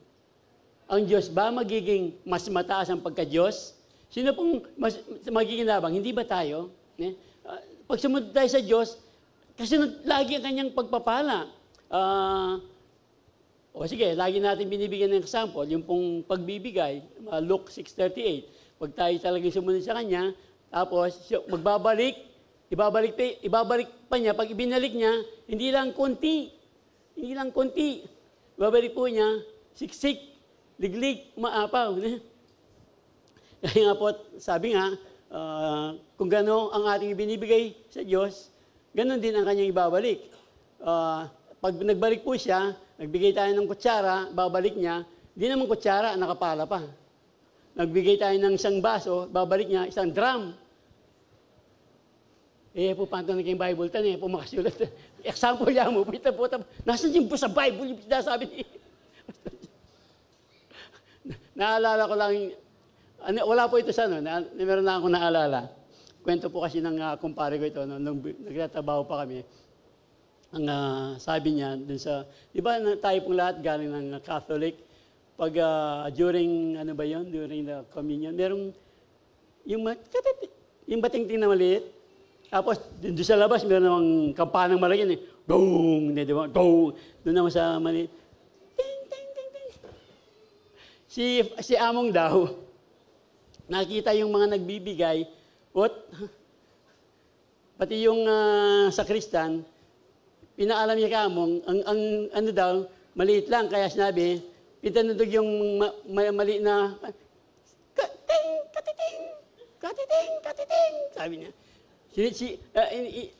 Ang Diyos ba magiging mas mataas ang pagka-Diyos? Sino pong magkikinabang? Hindi ba tayo? Pag sumunod tayo sa Diyos, kasunod lagi ang kanyang pagpapala. Sige, lagi natin binibigyan ng example, yung pong pagbibigay, Luke 6:38. Pag tayo talagang sumunod sa Kanya, tapos ibabalik pa niya, pag ibinalik niya, hindi lang konti, ibabalik po niya, siksik, liglig, maapaw. Kaya nga po, sabi nga, kung gano'n ang ating ibinibigay sa Diyos, gano'n din ang Kanyang ibabalik. Pag nagbalik po siya, nagbigay tayo ng kutsara, babalik niya, di naman kutsara, nakapala pa. Nagbigay tayo ng isang baso, babalik niya, isang drum. Po, paano na kayong Bible tan, po makasulat. Example yan mo, nasan yung po sa Bible, yung sinasabi niya. Naalala ko lang, wala po ito sa meron na akong naalala. Kwento po kasi ng kumpare ko ito, nung nagtatrabaho pa kami. Ang sabi niya dun sa, di ba tayo pong lahat galing ng Catholic, pag during the communion, merong yung bating-ting na maliit, tapos doon sa labas meron namang kampanang malaki, gong, di ba, gong, doon naman sa maliit, ting, ting, ting, ting. Si Among daw, nakita yung mga nagbibigay, pati yung sakristan, pinaalam niya ka Among, ang ano daw, maliit lang, kaya sinabi, pinanudog yung mali na, katiting, katiting, katiting, katiting, sabi niya.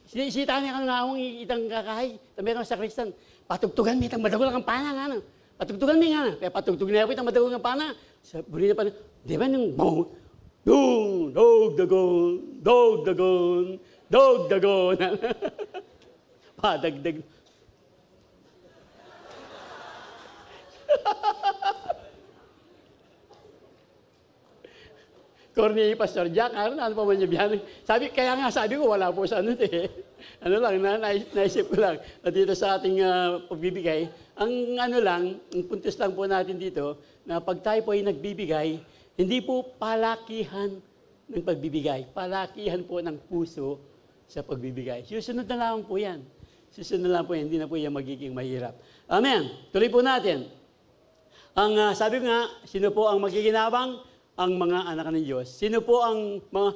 Sinisita niya ka ng Among, itang kakahay, meron sa sakristan, patugtugan mo itang madagol ang pana, nga, patugtugan mo nga, kaya patugtug na ako itang madagol ang pana, sabi niya pa, di ba nung, dung, dog dagon, padagdag. Corny, Pastor Jack, ano pa man niya biyan? Kaya nga sabi ko, wala po sa naisip ko lang, dito sa ating pagbibigay, ang puntos lang po natin dito, na pag tayo po ay nagbibigay, hindi po palakihan ng pagbibigay, palakihan po ng puso sa pagbibigay. Susunod na lang po yan. Hindi na po yan magiging mahirap. Amen. Tuloy po natin. Sabi ko nga, sino po ang magkikinabang? Ang mga anak ng Diyos. Sino po ang mga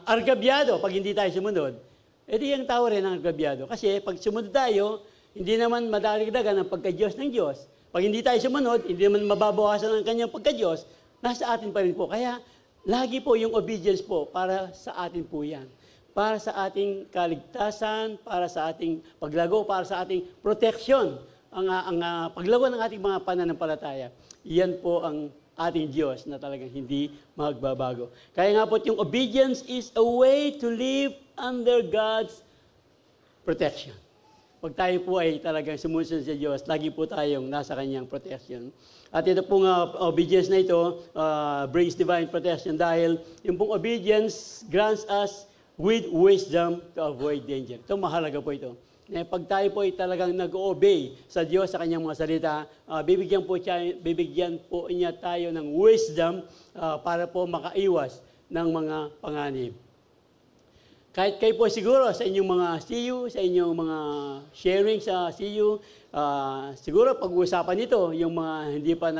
argabyado pag hindi tayo sumunod? Di yung tao rin ang argabyado. Kasi pag sumunod tayo, hindi naman madagdagan ang pagka-Diyos ng Diyos. Pag hindi tayo sumunod, hindi naman mababawasan ang kanyang pagka-Diyos, nasa atin pa rin po. Kaya, lagi po yung obedience po para sa atin po yan. Para sa ating kaligtasan, para sa ating paglago, para sa ating protection, ang paglago ng ating mga pananampalataya. Iyan po ang ating Diyos na talagang hindi magbabago. Kaya nga po yung obedience is a way to live under God's protection. Pag tayo po ay talagang sumusunod sa Diyos, lagi po tayong nasa Kanyang protection. At ito pong obedience na ito brings divine protection dahil yung pong obedience grants us with wisdom to avoid danger. Ito mahalaga po ito. Pag tayo po ay talagang nag-obey sa Diyos sa Kanyang mga salita, bibigyan po niya tayo ng wisdom para po makaiwas ng mga panganib. Kahit kayo po siguro sa inyong mga CU, sa inyong mga sharing sa CU, siguro pag-uusapan nito, yung mga hindi pa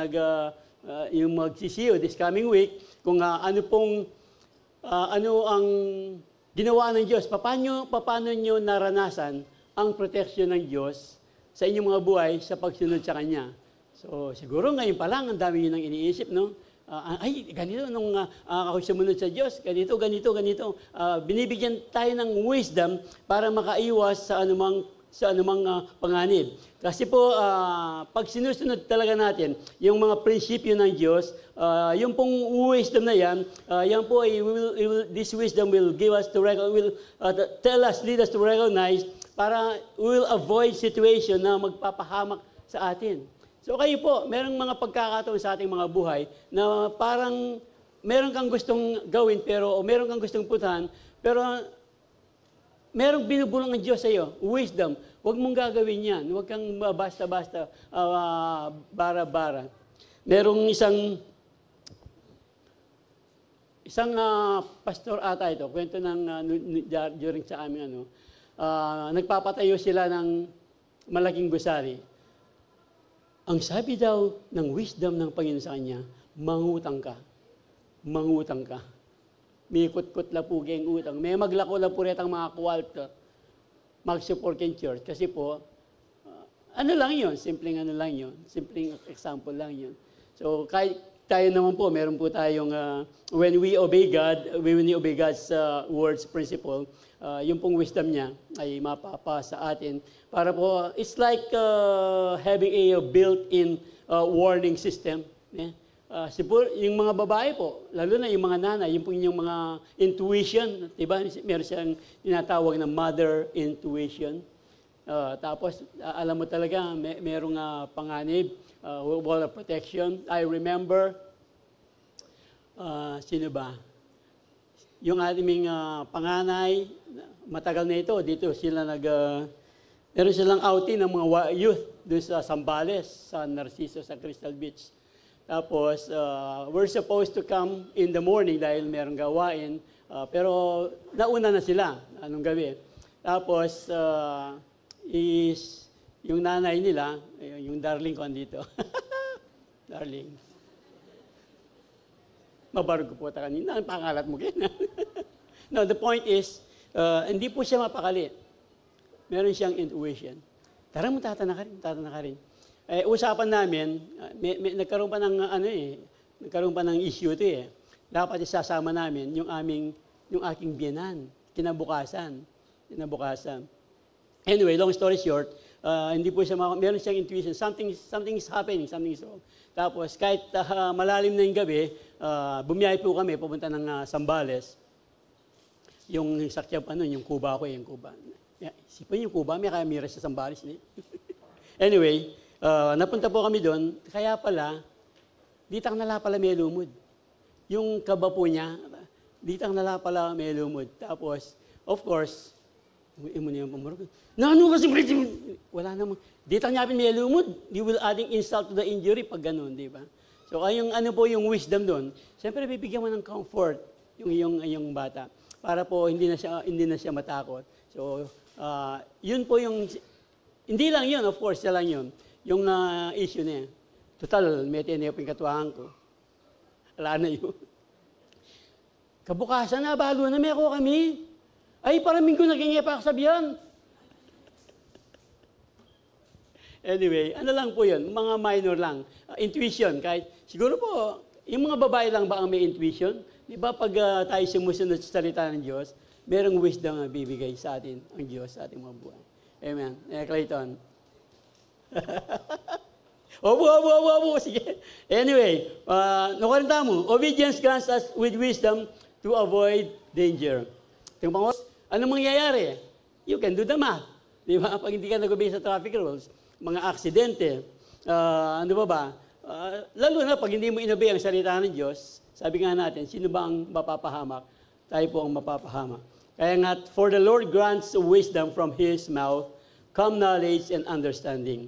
yung mag-CU this coming week, kung ano ang ginawa ng Diyos, paano nyo naranasan ang protection ng Diyos sa inyong mga buhay sa pagsunod sa Kanya. So, siguro ngayon pa lang, ang dami yun ang iniisip, no? Ganito, nung ako sumunod sa Diyos, ganito. Binibigyan tayo ng wisdom para makaiwas sa anumang panganib. Kasi po, pag sinusunod talaga natin yung mga prinsipyo ng Diyos, yung pong wisdom na yan po, this wisdom will give us lead us to recognize para we will avoid situation na magpapahamak sa atin. So kayo po, merong mga pagkakataon sa ating mga buhay na parang meron kang gustong gawin, o meron kang gustong puntahan, pero merong binubulong ng Diyos sa iyo, wisdom. Huwag mong gagawin yan. Huwag kang basta-basta, bara-bara. Merong isang pastor ata ito, kwento ng during sa aming nagpapatayo sila ng malaking gusali. Ang sabi daw ng wisdom ng Panginoon sa kanya, mangutang ka. Mangutang ka. May kut-kut la po geng utang. May maglako la po retang mga kwarta. Mag-support yung church. Kasi po, ano lang yun? Simpleng ano lang yun. Simpleng example lang yun. So, kahit tayo naman po, meron po tayong, when we obey God's words, principle, yung pong wisdom niya ay mapapa sa atin. Para po, it's like having a built-in warning system. Yung mga babae po, lalo na yung mga nanay, yung pong yung mga intuition, diba? Meron siyang tinatawag na mother intuition. Tapos, alam mo talaga, merong panganib, wall of protection. I remember, sino ba? Yung aming panganay, matagal na ito, dito sila meron silang outing ng mga youth doon sa Zambales, sa Narciso, sa Crystal Beach. Tapos, we're supposed to come in the morning dahil merong gawain, pero nauna na sila, anong gabi. Tapos, yung nanay nila, yung darling ko andito. Darling. Mabarog ko po ta kanina. Ang pangalat mo kina. No, the point is, hindi po siya mapakali. Meron siyang intuition. Tara mo, tatana ka rin. Usapan namin, nagkaroon pa ng issue ito eh. Dapat isasama namin yung aking biyenan, kinabukasan. Anyway, long story short, hindi po siya meron siyang intuition, something is happening, something is wrong. Tapos kahit malalim na yung gabi, bumiyahe po kami pupunta ng Zambales. Yung sakyap yung Cuba ko, yung Cuba. Sipin yung Cuba, may kamera sa Zambales. Anyway, napunta po kami doon, kaya pala, ditang nala pala may lumod. Yung kaba po niya, ditang nala pala may lumod. Tapos, of course, wala namang, ditang niya may lumod, you will adding insult to the injury pag ganun, di ba? So, yung wisdom doon, siyempre bibigyan mo ng comfort yung bata para po hindi na siya matakot. So, yun po hindi lang yun, of course, siya lang yun. Yung issue niya. Total, may tinaya po yung katuwahan ko. Wala na yun. Kabukasan na, balo na, may ako kami. Ay, paraming ko naging ipakasabihan. Anyway, ano lang po yun, mga minor lang. Intuition, kahit, siguro po, yung mga babae lang ba ang may intuition? Di ba pag tayo sumusunod sa salita ng Diyos, merong wisdom na bibigay sa atin, ang Diyos sa ating mga buhay. Amen. Clayton. Opo. Sige. Anyway, nakaranta mo, obedience grants us with wisdom to avoid danger. Tingnan mo, ano mangyayari? You can do the math. Di ba? Pag hindi ka nag-obey sa traffic rules, mga aksidente, ano ba? Lalo na pag hindi mo inobey ang salita ng Diyos, sabi nga natin, sino ba ang mapapahamak? Tayo po ang mapapahamak. Kaya nga, for the Lord grants wisdom from His mouth, calm knowledge and understanding.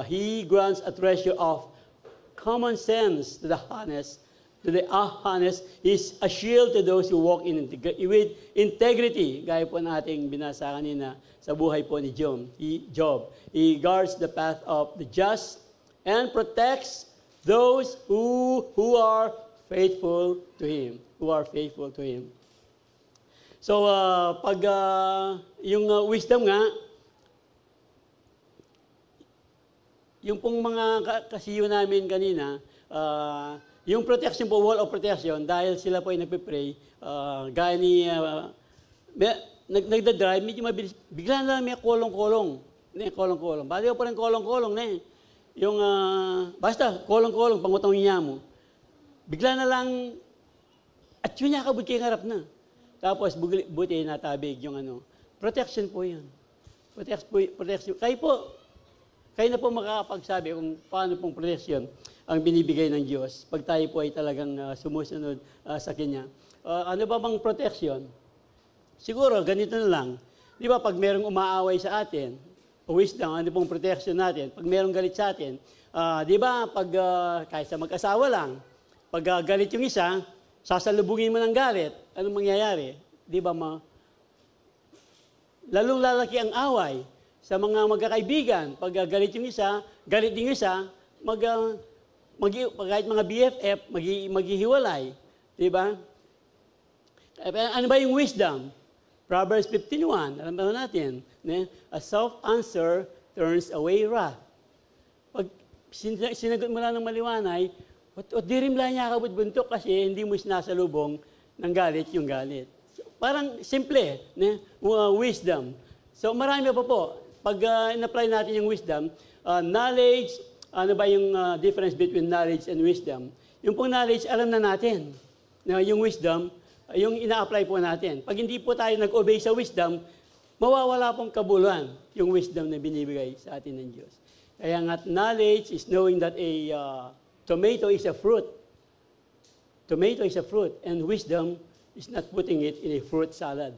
He grants a treasure of common sense to the honest. Is a shield to those who walk with integrity. Gaya po nating binasa kanina sa buhay po ni Job. He guards the path of the just and protects those who are faithful to Him. So, pag yung wisdom nga, yung pong mga kasiyo namin kanina, yung protection po, wall of protection, dahil sila po ay nagpe-pray, gaya ni, nagda-drive, medyo mabilis, bigla na lang may kolong-kolong. Bali ko pa rin kolong-kolong na eh. Yung, basta, kolong-kolong, pangutang niya mo. Bigla na lang, at yun niya kabud kayo harap na. Tapos, buti natabig yung protection po yun. Protection. Kayo na po makakapagsabi kung paano pong protection. ang binibigay ng Diyos pag tayo po ay talagang sumusunod sa Kanya. Ano ba bang protection? Siguro, ganito na lang. Di ba, pag merong umaaway sa atin, wisdom, ano pong protection natin? Pag merong galit sa atin, di ba, pag kahit sa mag-asawa lang, pag galit yung isa, sasalubungin mo ng galit, anong mangyayari? Di ba, lalong lalaki ang away sa mga magkakaibigan. Pag galit yung isa, galit din yung isa, kahit mga BFF, maghihiwalay. Di ba? Ano ba yung wisdom? Proverbs 15:1, alam ba natin? A soft answer turns away wrath. Pag sinagot mo lang ng maliwanay, o dirimla niya kabut buntok kasi hindi mo sinasalubong ng galit yung galit. So, parang simple, wisdom. So marami pa po. Pag in-apply natin yung wisdom, knowledge, ano ba yung difference between knowledge and wisdom? Yung pong knowledge, alam na natin. Yung wisdom, yung ina-apply po natin. Pag hindi po tayo nag-obey sa wisdom, mawawala pong kabuluhan yung wisdom na binibigay sa atin ng Diyos. Kaya nga, knowledge is knowing that a tomato is a fruit. Tomato is a fruit, and wisdom is not putting it in a fruit salad.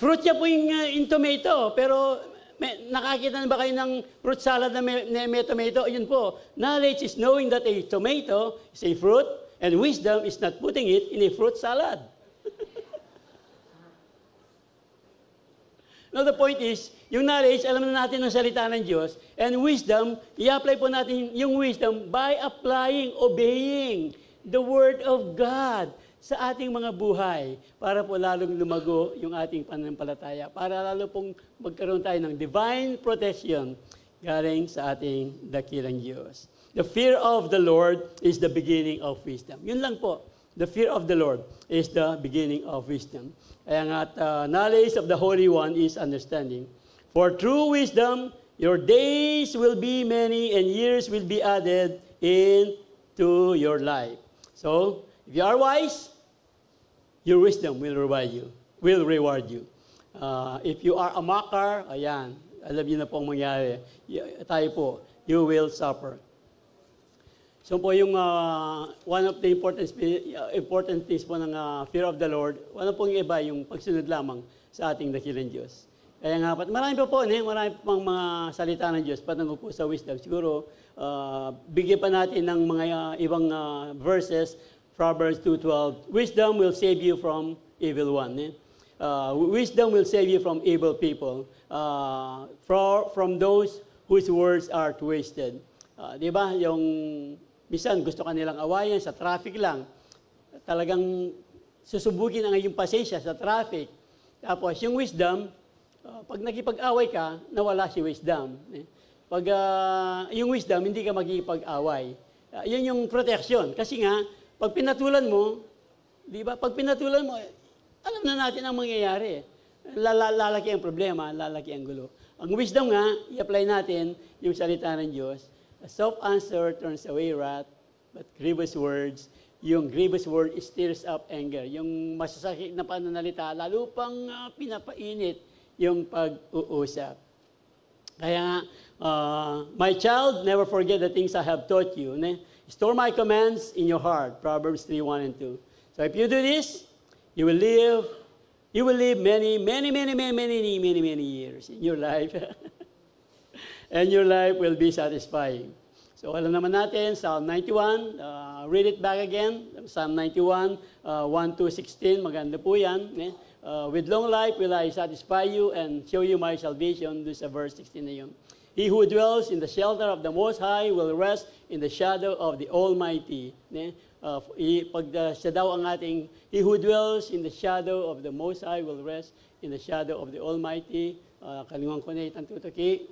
Fruit niya po yung tomato, pero nakakita na ba kayo ng fruit salad na may tomato? Yun po. Knowledge is knowing that a tomato is a fruit, and wisdom is not putting it in a fruit salad. Now, the point is, yung knowledge, alam na natin ang salita ng Diyos, and wisdom, i-apply po natin yung wisdom by applying, obeying the Word of God sa ating mga buhay para po lalong lumago yung ating pananampalataya, para lalo pong magkaroon tayo ng divine protection galing sa ating dakilang Diyos. The fear of the Lord is the beginning of wisdom. Yun lang po. The fear of the Lord is the beginning of wisdom. Kaya nga, knowledge of the Holy One is understanding. For true wisdom, your days will be many and years will be added into your life. So, if you are wise, your wisdom will reward you. If you are a mocker, ayan, alam niyo na po ang mangyari. Tayo po, you will suffer. So po yung one of the important things po ng fear of the Lord, wala pong iba yung pagsunod lamang sa ating dakilang Diyos. Kaya nga, marami pa po, marami pang mga salita ng Diyos patungkol po sa wisdom. Siguro, bigyan pa natin ng mga ibang verses. Proverbs 2:12, wisdom will save you from evil one. Wisdom will save you from evil people, from those whose words are twisted. Di ba? Yung minsan gusto ka nilang awayan sa traffic lang. Talagang susubugin ang iyong pasensya sa traffic. Tapos yung wisdom, pag nakipag-away ka, nawala si wisdom. Pag yung wisdom, hindi ka magkipag-away. Yun yung protection. Kasi nga, pag pinatulan mo, di ba? Pag pinatulan mo, alam na natin ang mangyayari. Lalaki ang problema, lalaki ang gulo. Ang wisdom nga, i-apply natin yung salita ng Diyos. A soft answer turns away wrath, but grievous words, yung grievous word stirs up anger. Yung masasakit na pananalita, lalo pang pinapainit yung pag-uusap. Kaya my child, never forget the things I have taught you. Store my commands in your heart. Proverbs 3:1 and 2. So if you do this, you will live many years in your life. And your life will be satisfying. So alam naman natin, Psalm 91, read it back again. Psalm 91, 1-16, maganda po yan. With long life will I satisfy you and show you my salvation. Doon sa verse 16 na yun. He who dwells in the shelter of the Most High will rest in the shadow of the Almighty. Pag siya daw ang ating, he who dwells in the shadow of the Most High will rest in the shadow of the Almighty. Kalingon ko na itang tutuki.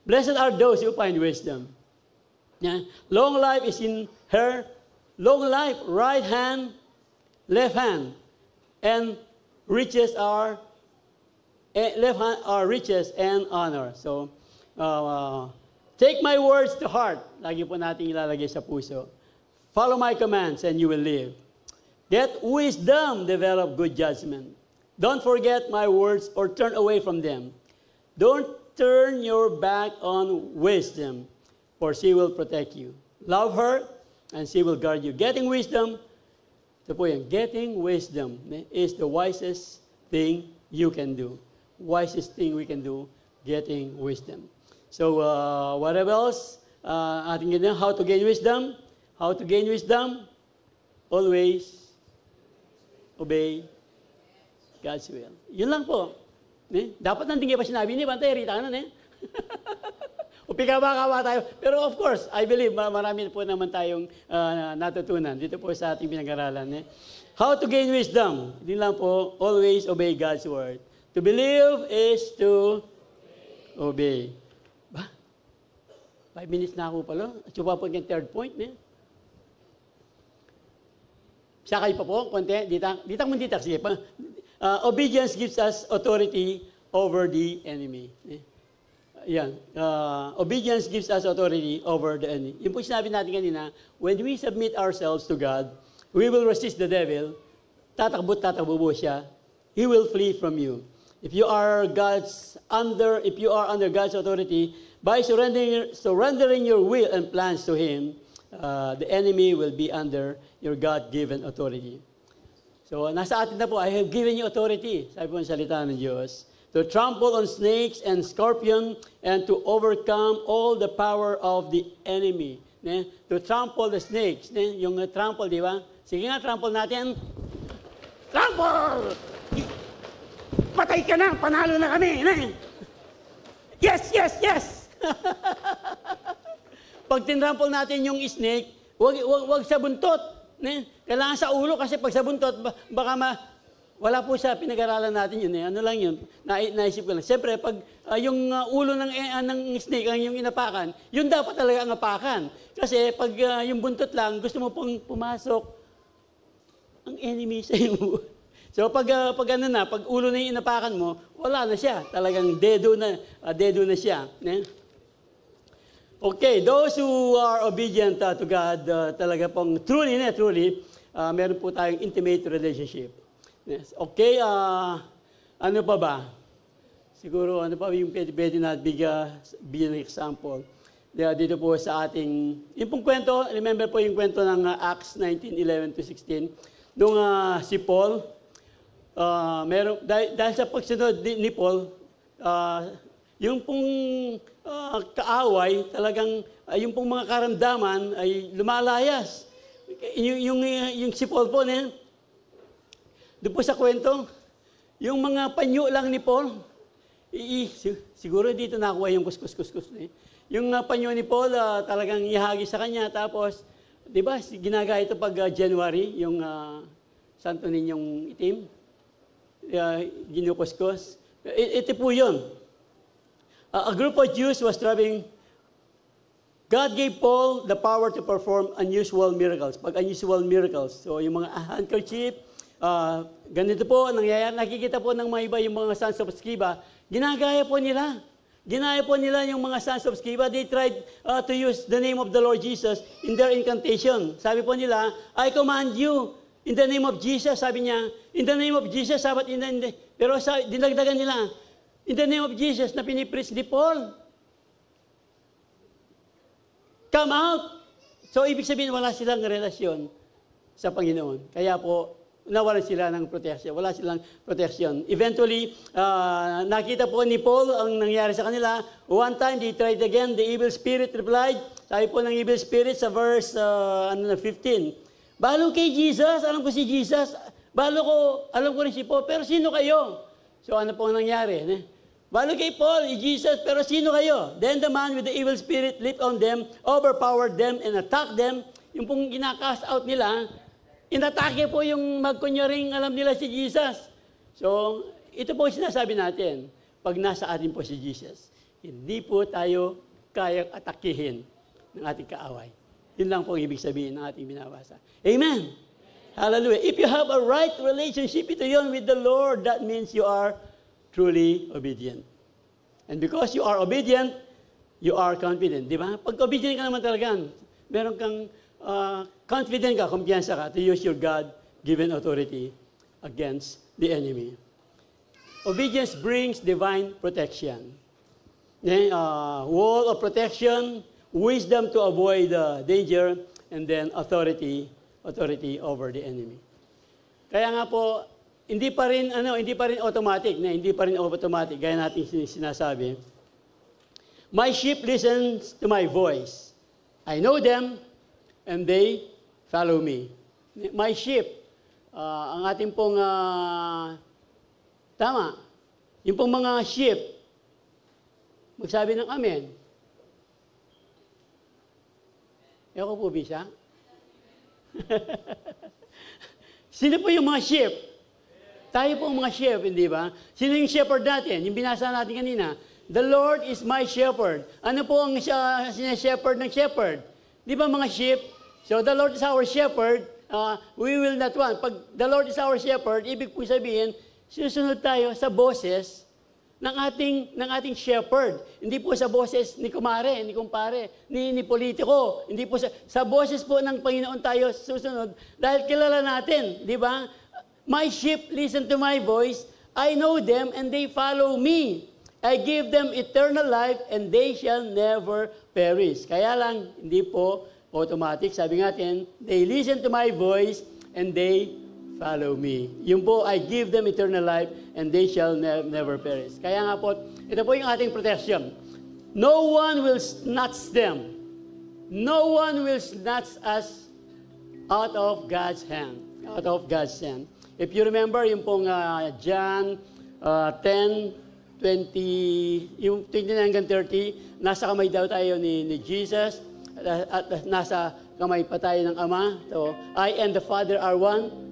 Blessed are those who find wisdom. Long life is in her, long life, right hand, left hand, and riches are, left hand are riches and honor. So, take my words to heart. Lagi po natin ilalagay sa puso. Follow my commands and you will live. Get wisdom, develop good judgment. Don't forget my words or turn away from them. Don't turn your back on wisdom, for she will protect you. Love her, and she will guard you. Getting wisdom, ito po yan, getting wisdom is the wisest thing you can do. Wisest thing we can do, getting wisdom. So, whatever else, ating ganyan, how to gain wisdom? How to gain wisdom? Always obey God's will. Yun lang po. Dapat nandiyan pa sinabi ni Bantay, rita ka na, o pikawa-kawa tayo. Pero of course, I believe, marami po naman tayong natutunan dito po sa ating pinag-aralan. How to gain wisdom? Hindi lang po, always obey God's word. To believe is to obey. 5 minutes na ako pala. At yung po yung third point. Sakay pa po, konti. Ditang mundita. Sige pa. Obedience gives us authority over the enemy. Yan. Obedience gives us authority over the enemy. Yung po sinabi natin kanina, when we submit ourselves to God, we will resist the devil. Tatakbo po siya. He will flee from you. If you are under God's authority, by surrendering your will and plans to Him, the enemy will be under your God-given authority. So, nasa atin na po, I have given you authority, sabi po ang salita ng Diyos, to trample on snakes and scorpion and to overcome all the power of the enemy. To trample the snakes. Yung trample, di ba? Sige nga, trample natin. Trample! Patay ka na, panalo na kami. Yes, yes, yes! Pag tinrample natin yung snake, wag sa buntot. Kailangan sa ulo kasi pag sa buntot, baka wala po sa pinag-aralan natin yun. Ano lang yun, naisip ko lang. Siyempre, pag yung ulo ng snake ang yung inapakan, yun dapat talaga ang apakan. Kasi pag yung buntot lang, gusto mo pong pumasok ang enemy sa iyo. So pag ulo na yung inapakan mo, wala na siya. Talagang dedo na siya. Okay, those who are obedient to God, talaga pong truly, meron po tayong intimate relationship. Yes. Okay, ano pa ba? Siguro, ano pa yung pwede na bigyan ng example. Dito po sa ating, yung pong kwento, remember po yung kwento ng Acts 19:11-16, nung si Paul, dahil sa pagsunod ni Paul, yung pong kaaway, talagang yung pong mga karamdaman ay lumalayas. Yung si Paul po, doon po sa kwento, yung mga panyo lang ni Paul, siguro dito nakuha yung kuskus. Yung panyo ni Paul, talagang ihagi sa kanya, tapos, di ba, ginagaya ito pag January, yung santo ninyong itim, ginukuskus. Ito po yun. A group of Jews was traveling. God gave Paul the power to perform unusual miracles. Pag unusual miracles. So yung mga handkerchief, ganito po, nangyayari. Nakikita po ng mga iba yung mga sons of Sceva. Ginagaya po nila. Ginaya po nila yung mga sons of Sceva. They tried to use the name of the Lord Jesus in their incantation. Sabi po nila, I command you in the name of Jesus. Sabi niya, in the name of Jesus. Pero dinagdagan nila, in the name of Jesus na pinipreach ni Paul. Come out. So, ibig sabihin, wala silang relasyon sa Panginoon. Kaya po, nawalan sila ng protection. Wala silang protection. Eventually, nakita po ni Paul ang nangyari sa kanila. One time, they tried again. The evil spirit replied. Sabi po ng evil spirit sa verse 15. Balo kay Jesus. Alam ko si Jesus. Alam ko rin si Paul. Pero sino kayo? So, ano po ang nangyari? Balo kay Paul, Jesus, pero sino kayo? Then the man with the evil spirit leaped on them, overpowered them, and attacked them. Yung pong ginakast out nila, inatake po yung magkunyaring alam nila si Jesus. So, ito po sinasabi natin, pag nasa atin po si Jesus, hindi po tayo kayang atakihin ng ating kaaway. Yun lang po ang ibig sabihin ng ating binabasa. Amen! Hallelujah! If you have a right relationship ito yun with the Lord, that means you are truly obedient. And because you are obedient, you are confident. Di ba? Pag obedient ka naman talaga, meron kang confident ka, kumpiyansa ka to use your God-given authority against the enemy. Obedience brings divine protection. wall of protection, wisdom to avoid danger, and then authority over the enemy. Kaya nga po, hindi pa rin automatic, gaya natin sinasabi. My sheep listens to my voice. I know them, and they follow me. My sheep, ang ating pong, tama, yung pong mga sheep, magsabi ng amen. Ewan ko po, Bisa? Sino po yung mga sheep? Tayo po ang mga sheep, hindi ba? Sino yung shepherd natin? Yung binasa natin kanina. The Lord is my shepherd. Ano po ang shepherd ng shepherd? Di ba mga sheep? So the Lord is our shepherd. We will not want. Pag the Lord is our shepherd, ibig po sabihin, susunod tayo sa boses ng ating shepherd. Hindi po sa boses ni kumare, ni kumpare, ni politiko. Hindi po sa boses po ng Panginoon tayo susunod dahil kilala natin, di ba? My sheep listen to my voice. I know them and they follow me. I give them eternal life and they shall never perish. Kaya lang, hindi po automatic. Sabi natin, they listen to my voice and they follow me. Yung po, I give them eternal life and they shall never perish. Kaya nga po, ito po yung ating protection. No one will snatch them. No one will snatch us out of God's hand. Out of God's hand. If you remember, yung pong John 10, 20, yung 29 hanggang 30, nasa kamay daw tayo ni Jesus, at nasa kamay pa tayo ng Ama. So, I and the Father are one.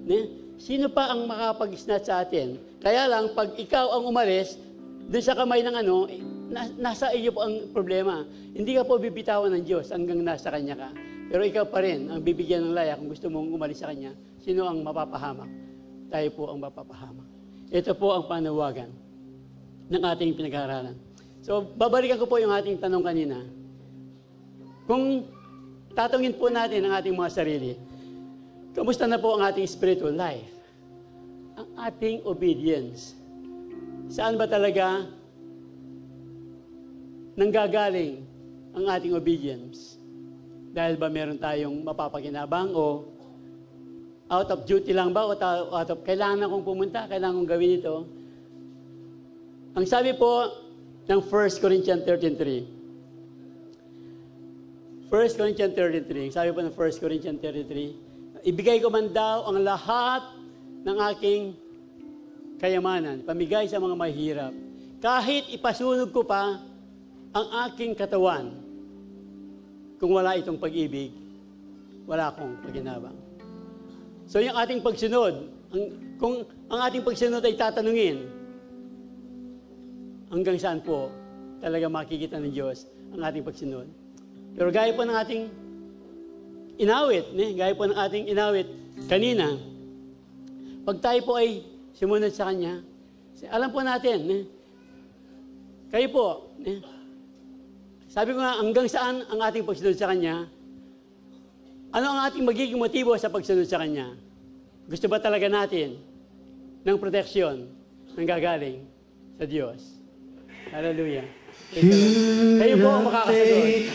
Sino pa ang makapag-snatch sa atin? Kaya lang, pag ikaw ang umalis, doon sa kamay ng nasa iyo po ang problema. Hindi ka po bibitawan ng Diyos hanggang nasa Kanya ka. Pero ikaw pa rin ang bibigyan ng laya kung gusto mong umalis sa Kanya. Sino ang mapapahamak? Tayo po ang mapapahamak. Ito po ang panawagan ng ating pinag-aaralan. So, babalikan ko po yung ating tanong kanina. Kung tatungin po natin ang ating mga sarili, kamusta na po ang ating spiritual life? Ang ating obedience. Saan ba talaga nanggagaling ang ating obedience? Dahil ba meron tayong mapapakinabang o out of duty lang ba o out of kailangan akong pumunta, kailangan kong gawin ito? Ang sabi po ng 1 Corinthians 13:3. 1 Corinthians 13:3. Sabi po ng 1 Corinthians 13:3, ibigay ko man daw ang lahat ng aking kayamanan, pamigay sa mga mahirap, kahit ipasunog ko pa ang aking katawan, kung wala itong pag-ibig, wala akong paginabang. So yung ating pagsunod, kung ang ating pagsunod ay tatanungin, hanggang saan po talaga makikita ng Diyos ang ating pagsunod. Pero gaya po ng ating inawit, kanina, pag tayo po ay sumunod sa Kanya, alam po natin, kayo po, sabi ko nga, hanggang saan ang ating pagsunod sa Kanya, ano ang ating magiging motibo sa pagsunod sa Kanya? Gusto ba talaga natin ng proteksyon ng gagaling sa Diyos? Hallelujah. Kayo po ang makakasagot.